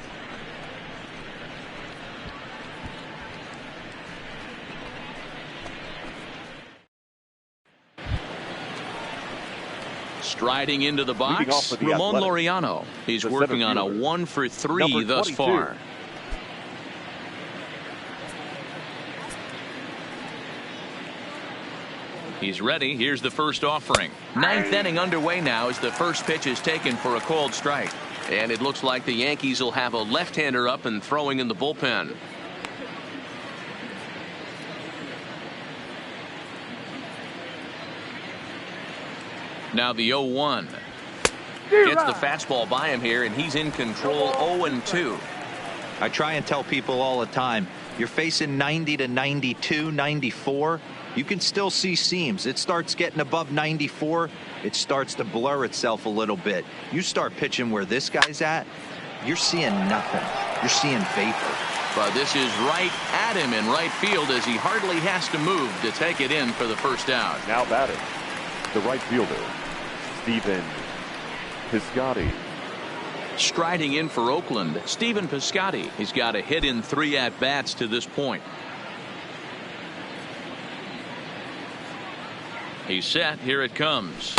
Striding into the box, Ramon Laureano. He's working on a 1-for-3 thus far. He's ready. Here's the first offering. 9th inning underway now as the first pitch is taken for a called strike. And it looks like the Yankees will have a left-hander up and throwing in the bullpen. Now the 0-1. Gets the fastball by him here, and he's in control. 0-2. I try and tell people all the time, you're facing 90 to 92, 94. You can still see seams. It starts getting above 94. It starts to blur itself a little bit. You start pitching where this guy's at, you're seeing nothing. You're seeing vapor. But this is right at him in right field as he hardly has to move to take it in for the first out. Now batting, the right fielder, Stephen Piscotty. Striding in for Oakland, Stephen Piscotty. He's got a hit in 3 at-bats to this point. He's set. Here it comes.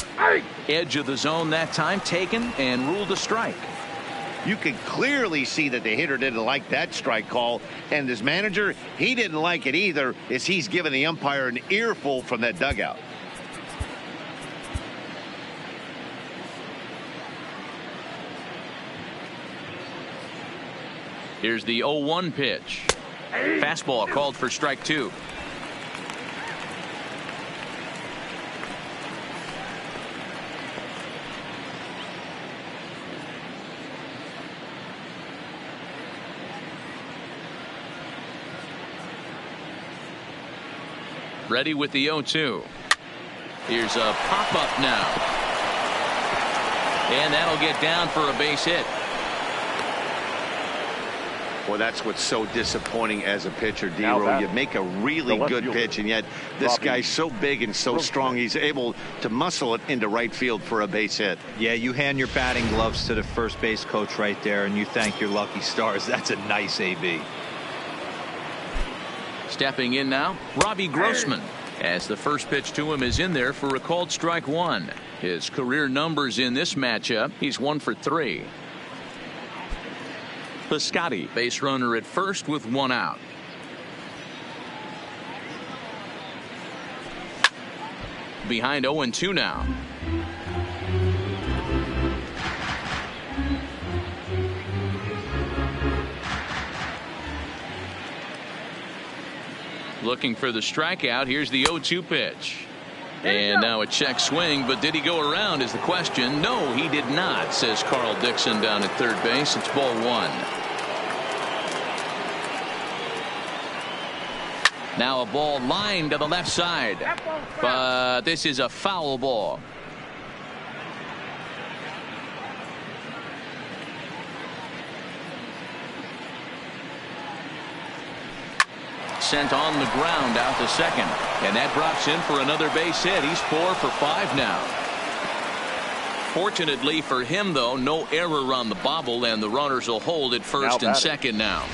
Edge of the zone that time, taken and ruled a strike. You could clearly see that the hitter didn't like that strike call, and his manager, he didn't like it either, as he's giving the umpire an earful from that dugout. Here's the 0-1 pitch. Fastball called for strike 2. Ready with the 0-2. Here's a pop-up now. And that'll get down for a base hit. Well, that's what's so disappointing as a pitcher, Now D-Row. that- You make a really left good fielder, pitch, and yet this Robbie guy's so big and so Grossman. strong, he's able to muscle it into right field for a base hit. Yeah, you hand your batting gloves to the first base coach right there, and you thank your lucky stars. That's a nice AB. Stepping in now, Robbie Grossman, as the first pitch to him is in there for a called strike one. His career numbers in this matchup, he's 1 for 3. Piscotty, base runner at first with 1 out. Behind 0-2 now. Looking for the strikeout. Here's the 0-2 pitch. And now a check swing, but did he go around is the question. No, he did not, says Carl Dixon down at third base. It's ball 1. Now a ball lined to the left side, but this is a foul ball. Sent on the ground out to second, and that drops in for another base hit. He's 4 for 5 now. Fortunately for him, though, no error on the bobble, and the runners will hold at first and second now.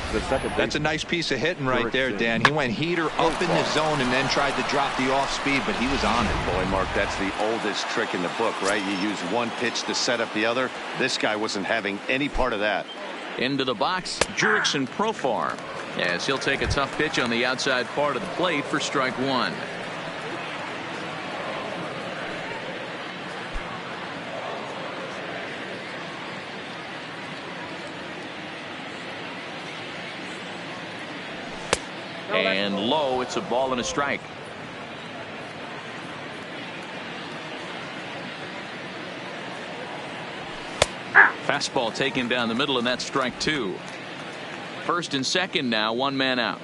That's a nice piece of hitting right there, Dan. He went heater up in the zone and then tried to drop the off speed, but he was on it. Boy, Mark, that's the oldest trick in the book, right? You use one pitch to set up the other. This guy wasn't having any part of that. Into the box, Jurickson Profar, as he'll take a tough pitch on the outside part of the plate for strike 1. And low, it's a ball and a strike. Fastball taken down the middle, and that's strike 2. First and second now, 1 man out.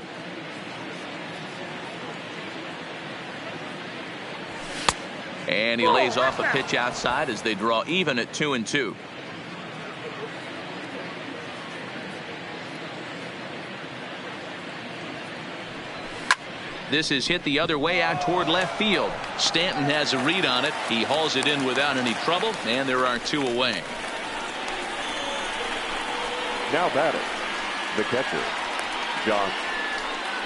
And he lays off a pitch outside as they draw even at 2-2. This is hit the other way out toward left field. Stanton has a read on it. He hauls it in without any trouble, and there are 2 away. Now batting, the catcher, Josh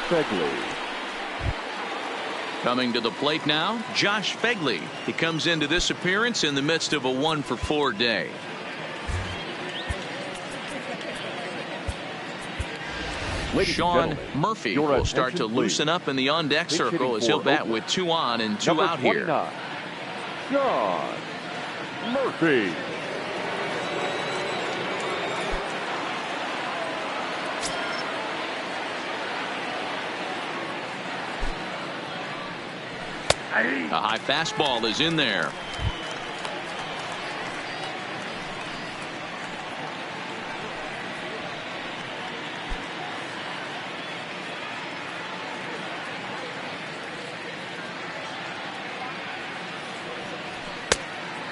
Phegley. Coming to the plate now, Josh Phegley. He comes into this appearance in the midst of a 1 for 4 day. Ladies Sean and gentlemen, Murphy your will start to attention, loosen please. up in the on-deck Pitch circle hitting as he'll for bat Oakland. with 2 on and 2 Number out here. 29, Sean Murphy. A high fastball is in there.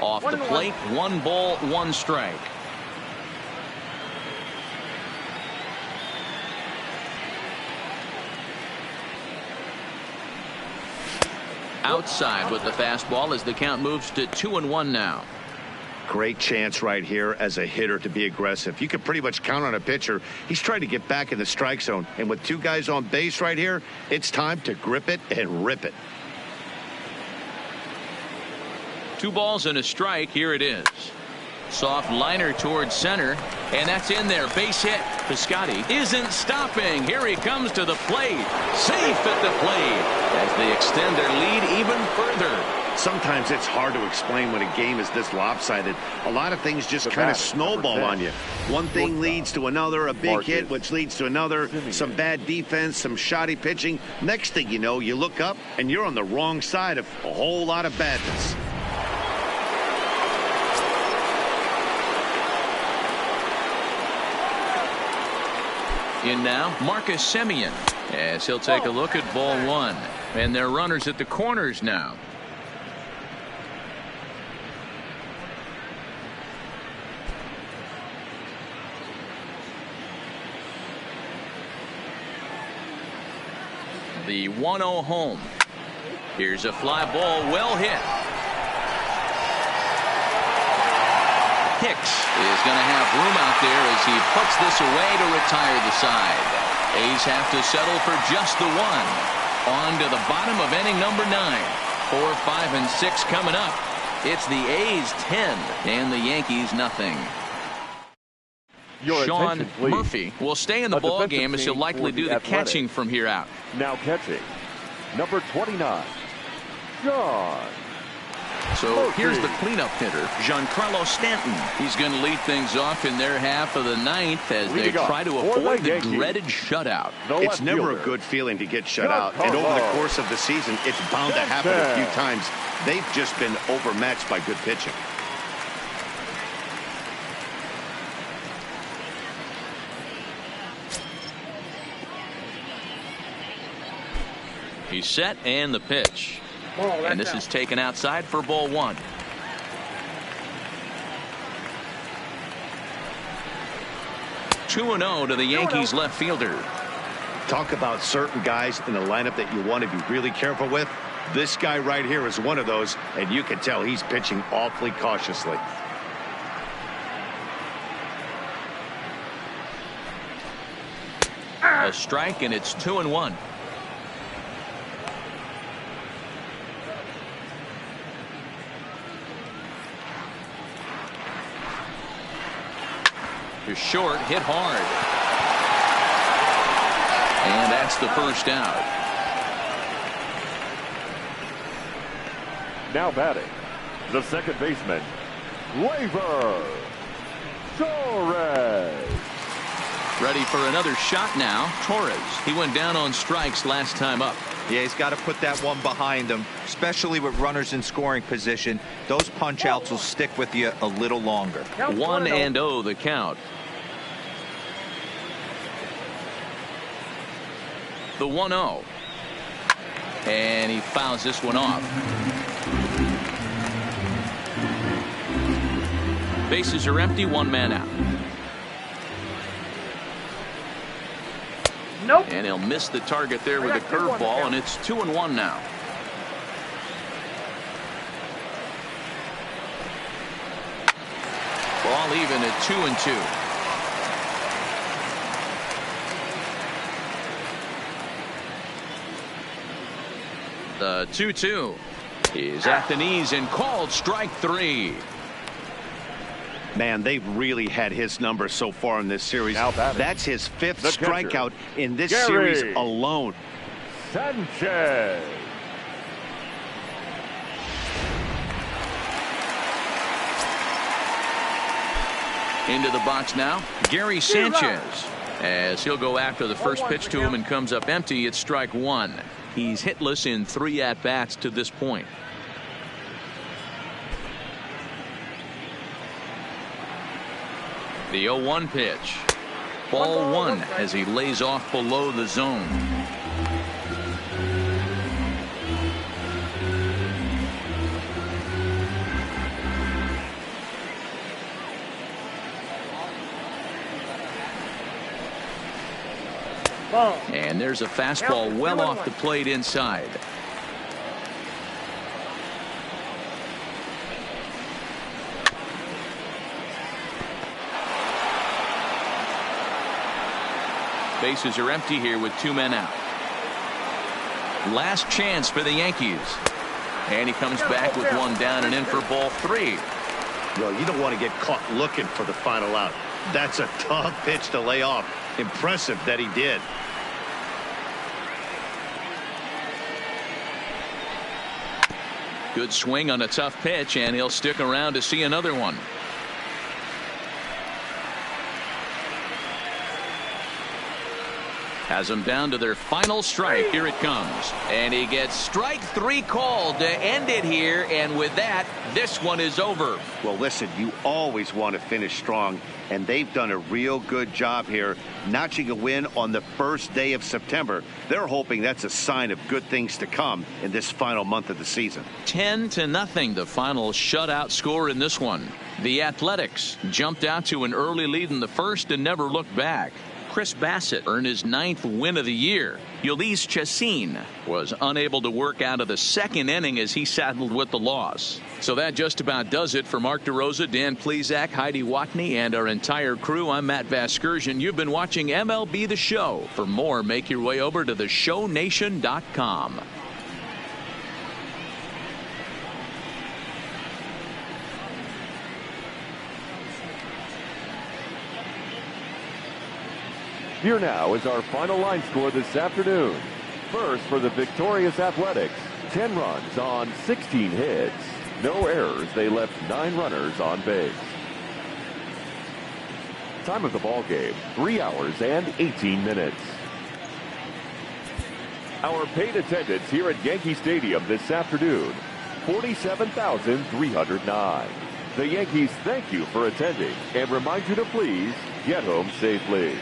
Off the plate, 1 ball, 1 strike. Outside with the fastball as the count moves to 2-1 now. Great chance right here as a hitter to be aggressive. You can pretty much count on a pitcher. He's trying to get back in the strike zone, and with 2 guys on base right here, it's time to grip it and rip it. 2 balls and a strike. Here it is. Soft liner towards center, and that's in there. Base hit. Piscotty isn't stopping. Here he comes to the plate. Safe at the plate as they extend their lead even further. Sometimes it's hard to explain when a game is this lopsided. A lot of things just kind of snowball on you. One thing leads to another, a big hit, which leads to another, some bad defense, some shoddy pitching. Next thing you know, you look up and you're on the wrong side of a whole lot of badness. In now, Marcus Semien, as he'll take a look at ball 1. And their runners at the corners now. The 1-0 home. Here's a fly ball, well hit. Hicks is going to have room out there as he puts this away to retire the side. A's have to settle for just the one. On to the bottom of inning number 9. 4, 5, and 6 coming up. It's the A's 10 and the Yankees nothing. Sean Murphy will stay in the ball game as he'll likely do the catching from here out. Now catching, number 29, John. So Murphy. here's the cleanup hitter, Giancarlo Stanton. He's going to lead things off in their half of the 9th as they try to avoid the dreaded shutout. It's never a good feeling to get shut out, and over the course of the season, it's bound to happen a few times. They've just been overmatched by good pitching. He's set and the pitch. And this is taken outside for ball 1. (2-0) to the Yankees left fielder. Talk about certain guys in the lineup that you want to be really careful with. This guy right here is one of those, and you can tell he's pitching awfully cautiously. A strike, and it's 2-1. Short, hit hard. And that's the first out. Now batting, the second baseman, Gleyber Torres. Ready for another shot now. Torres. He went down on strikes last time up. Yeah, he's got to put that one behind him, especially with runners in scoring position. Those punch outs will stick with you a little longer. 1-0 the count. The 1-0. And he fouls this one off. Bases are empty, 1 man out. Nope. And he'll miss the target there with a curveball, and it's 2-1 now. Ball even at 2-2. The 2-2 is at the knees and called strike 3. Man, they've really had his number so far in this series. That's his 5th strikeout in this series alone. Sanchez. Into the box now, Gary Sanchez. As he'll go after the first pitch to him and comes up empty, it's strike 1. He's hitless in 3 at-bats to this point. The 0-1 pitch. Ball 1 as he lays off below the zone. And there's a fastball well off the plate inside. Bases are empty here with 2 men out. Last chance for the Yankees. And he comes back with 1 down and in for ball 3. Well, you don't want to get caught looking for the final out. That's a tough pitch to lay off. Impressive that he did. Good swing on a tough pitch, and he'll stick around to see another one. Has them down to their final strike. Here it comes. And he gets strike 3 called to end it here. And with that, this one is over. Well, listen, you always want to finish strong, and they've done a real good job here, notching a win on the first day of September. They're hoping that's a sign of good things to come in this final month of the season. 10-0, the final shutout score in this one. The Athletics jumped out to an early lead in the first and never looked back. Chris Bassett earned his 9th win of the year. Ulysses Chassin was unable to work out of the second inning as he saddled with the loss. So that just about does it for Mark DeRosa, Dan Plesac, Heidi Watney, and our entire crew. I'm Matt Vasgersian. You've been watching MLB The Show. For more, make your way over to theshownation.com. Here now is our final line score this afternoon. First for the victorious Athletics, 10 runs on 16 hits. No errors, they left 9 runners on base. Time of the ball game, 3 hours and 18 minutes. Our paid attendance here at Yankee Stadium this afternoon, 47,309. The Yankees thank you for attending and remind you to please get home safely.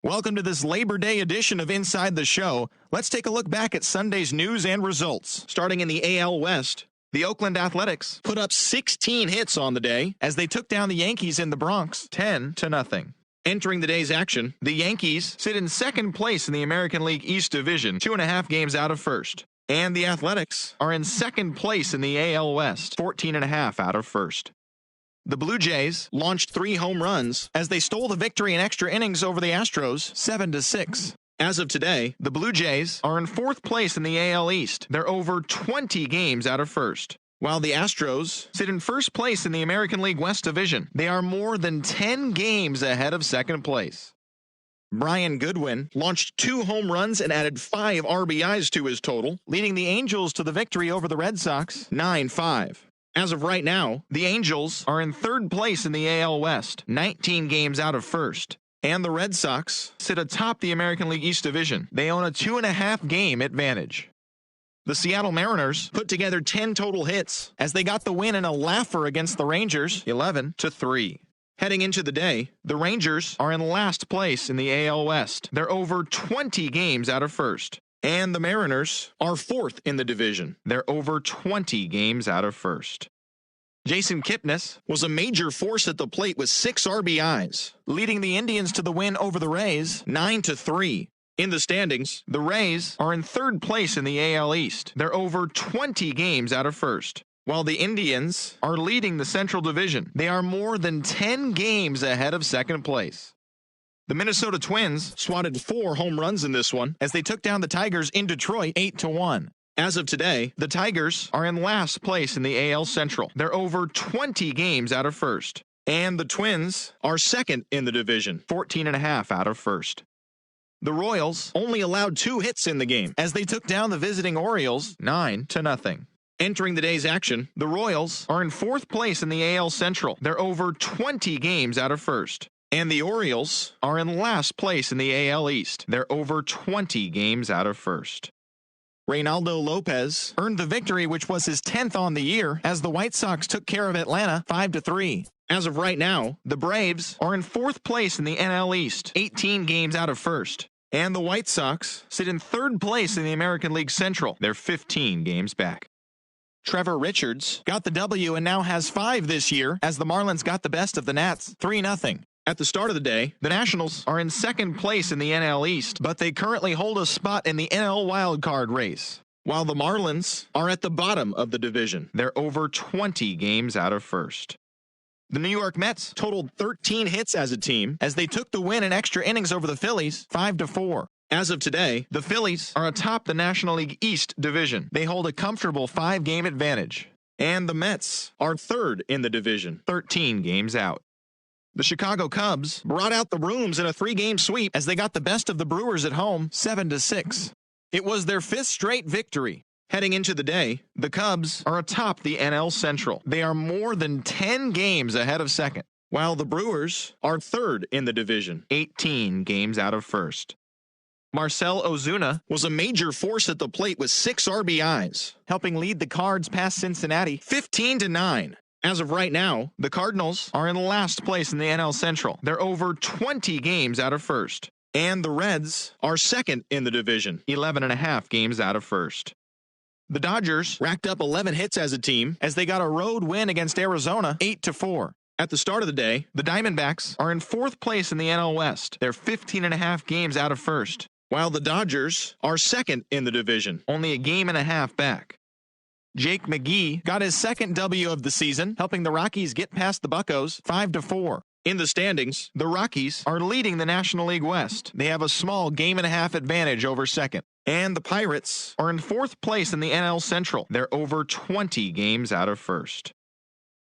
Welcome to this Labor Day edition of Inside the Show. Let's take a look back at Sunday's news and results. Starting in the AL West, the Oakland Athletics put up 16 hits on the day as they took down the Yankees in the Bronx 10-0. Entering the day's action, the Yankees sit in second place in the American League East Division, 2.5 games out of first. And the Athletics are in second place in the AL West, 14.5 out of first. The Blue Jays launched 3 home runs as they stole the victory in extra innings over the Astros 7-6. As of today, the Blue Jays are in fourth place in the AL East. They're over 20 games out of first. While the Astros sit in first place in the American League West Division, they are more than 10 games ahead of second place. Brian Goodwin launched 2 home runs and added 5 RBIs to his total, leading the Angels to the victory over the Red Sox 9-5. As of right now, the Angels are in third place in the AL West, 19 games out of first. And the Red Sox sit atop the American League East Division. They own a 2.5 game advantage. The Seattle Mariners put together 10 total hits as they got the win in a laugher against the Rangers, 11-3. Heading into the day, the Rangers are in last place in the AL West. They're over 20 games out of first. And the Mariners are fourth in the division. They're over 20 games out of first. Jason Kipnis was a major force at the plate with 6 RBIs, leading the Indians to the win over the Rays 9-3. In the standings, the Rays are in third place in the AL East. They're over 20 games out of first. While the Indians are leading the Central Division, they are more than 10 games ahead of second place. The Minnesota Twins swatted 4 home runs in this one as they took down the Tigers in Detroit 8-1. As of today, the Tigers are in last place in the AL Central. They're over 20 games out of first. And the Twins are second in the division, 14.5 out of first. The Royals only allowed 2 hits in the game as they took down the visiting Orioles 9-0. Entering the day's action, the Royals are in fourth place in the AL Central. They're over 20 games out of first. And the Orioles are in last place in the AL East. They're over 20 games out of first. Reynaldo Lopez earned the victory, which was his 10th on the year, as the White Sox took care of Atlanta 5-3. As of right now, the Braves are in fourth place in the NL East, 18 games out of first. And the White Sox sit in third place in the American League Central. They're 15 games back. Trevor Richards got the W and now has 5 this year as the Marlins got the best of the Nats, 3-0. At the start of the day, the Nationals are in second place in the NL East, but they currently hold a spot in the NL wildcard race. While the Marlins are at the bottom of the division, they're over 20 games out of first. The New York Mets totaled 13 hits as a team as they took the win in extra innings over the Phillies, 5-4. As of today, the Phillies are atop the National League East division. They hold a comfortable 5-game advantage. And the Mets are third in the division, 13 games out. The Chicago Cubs brought out the rooms in a 3-game sweep as they got the best of the Brewers at home, 7-6. It was their 5th straight victory. Heading into the day, the Cubs are atop the NL Central. They are more than 10 games ahead of second, while the Brewers are third in the division, 18 games out of first. Marcell Ozuna was a major force at the plate with 6 RBIs, helping lead the Cards past Cincinnati 15-9. As of right now, the Cardinals are in last place in the NL Central. They're over 20 games out of first. And the Reds are second in the division, 11.5 games out of first. The Dodgers racked up 11 hits as a team as they got a road win against Arizona, 8-4. At the start of the day, the Diamondbacks are in 4th place in the NL West. They're 15.5 games out of first, while the Dodgers are second in the division, only a game and a half back. Jake McGee got his second W of the season, helping the Rockies get past the Buccos, 5-4. In the standings, the Rockies are leading the National League West. They have a small game-and-a-half advantage over second. And the Pirates are in 4th place in the NL Central. They're over 20 games out of first.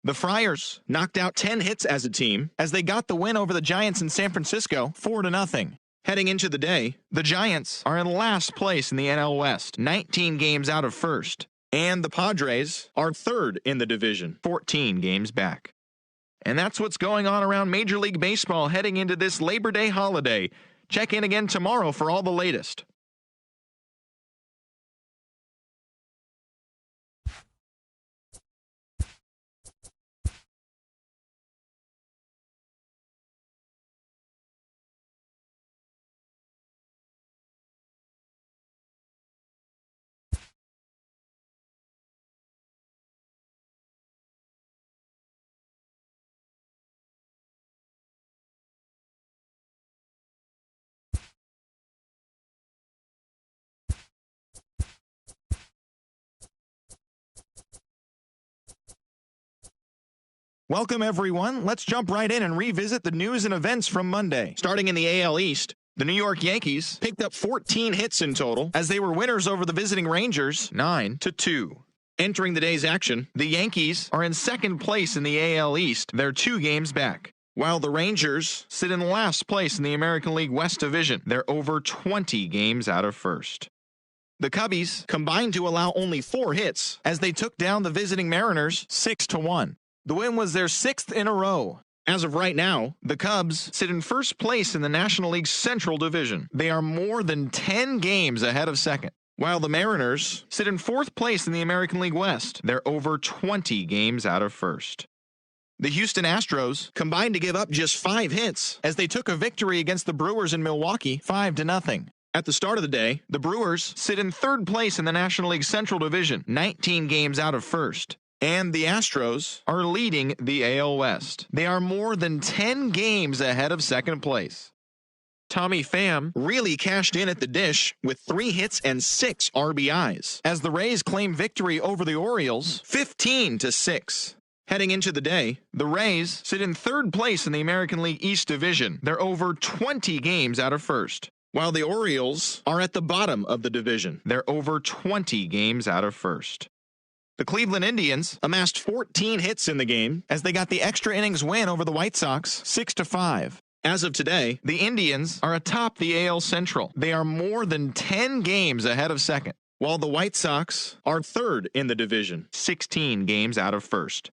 The Friars knocked out 10 hits as a team as they got the win over the Giants in San Francisco, 4-0. Heading into the day, the Giants are in last place in the NL West, 19 games out of first. And the Padres are third in the division, 14 games back. And that's what's going on around Major League Baseball heading into this Labor Day holiday. Check in again tomorrow for all the latest. Welcome, everyone. Let's jump right in and revisit the news and events from Monday. Starting in the AL East, the New York Yankees picked up 14 hits in total as they were winners over the visiting Rangers, 9-2. Entering the day's action, the Yankees are in second place in the AL East. They're 2 games back, while the Rangers sit in last place in the American League West Division. They're over 20 games out of first. The Cubbies combined to allow only 4 hits as they took down the visiting Mariners 6-1. The win was their 6th in a row. As of right now, the Cubs sit in first place in the National League's Central Division. They are more than 10 games ahead of second, while the Mariners sit in 4th place in the American League West. They're over 20 games out of first. The Houston Astros combined to give up just 5 hits as they took a victory against the Brewers in Milwaukee, 5-0. At the start of the day, the Brewers sit in 3rd place in the National League Central Division, 19 games out of first. And the Astros are leading the AL West. They are more than 10 games ahead of second place. Tommy Pham really cashed in at the dish with 3 hits and 6 RBIs as the Rays claim victory over the Orioles, 15-6. Heading into the day, the Rays sit in 3rd place in the American League East Division. They're over 20 games out of first, while the Orioles are at the bottom of the division. They're over 20 games out of first. The Cleveland Indians amassed 14 hits in the game as they got the extra innings win over the White Sox, 6-5. As of today, the Indians are atop the AL Central. They are more than 10 games ahead of second, while the White Sox are third in the division, 16 games out of first.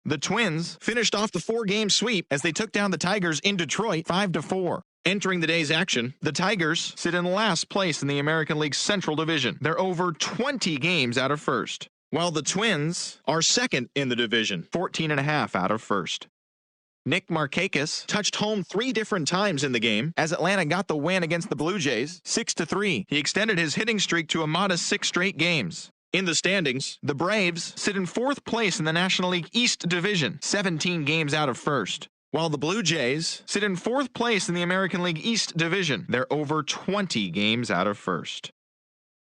The Twins finished off the 4-game sweep as they took down the Tigers in Detroit, 5-4. Entering the day's action, the Tigers sit in last place in the American League Central Division. They're over 20 games out of first, while the Twins are second in the division, 14.5 out of first. Nick Markakis touched home 3 different times in the game as Atlanta got the win against the Blue Jays, 6-3. He extended his hitting streak to a modest 6 straight games. In the standings, the Braves sit in 4th place in the National League East Division, 17 games out of first, while the Blue Jays sit in 4th place in the American League East Division. They're over 20 games out of first.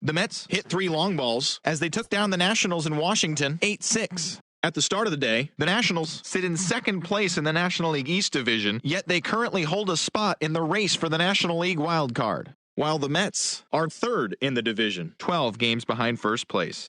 The Mets hit 3 long balls as they took down the Nationals in Washington 8-6. At the start of the day, the Nationals sit in 2nd place in the National League East Division, yet they currently hold a spot in the race for the National League wild card, while the Mets are 3rd in the division, 12 games behind first place.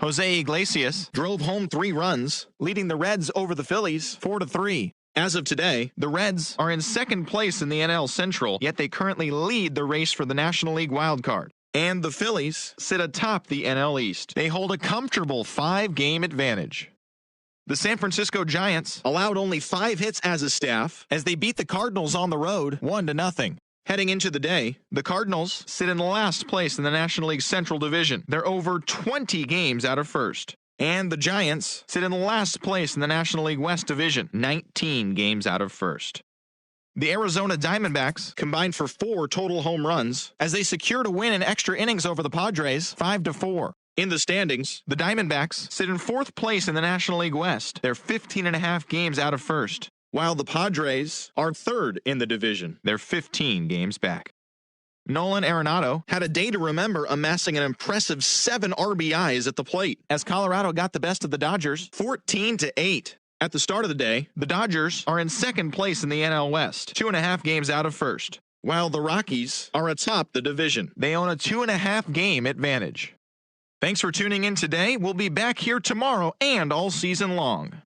Jose Iglesias drove home 3 runs, leading the Reds over the Phillies 4-3. As of today, the Reds are in 2nd place in the NL Central, yet they currently lead the race for the National League wild card. And the Phillies sit atop the NL East. They hold a comfortable 5-game advantage. The San Francisco Giants allowed only 5 hits as a staff as they beat the Cardinals on the road 1-0. Heading into the day, the Cardinals sit in last place in the National League Central Division. They're over 20 games out of first. And the Giants sit in last place in the National League West Division, 19 games out of first. The Arizona Diamondbacks combined for 4 total home runs as they secured a win in extra innings over the Padres 5-4. In the standings, the Diamondbacks sit in 4th place in the National League West. They're 15.5 games out of first, while the Padres are 3rd in the division. They're 15 games back. Nolan Arenado had a day to remember, amassing an impressive 7 RBIs at the plate as Colorado got the best of the Dodgers 14-8. At the start of the day, the Dodgers are in 2nd place in the NL West, 2.5 games out of first, while the Rockies are atop the division. They own a 2.5 game advantage. Thanks for tuning in today. We'll be back here tomorrow and all season long.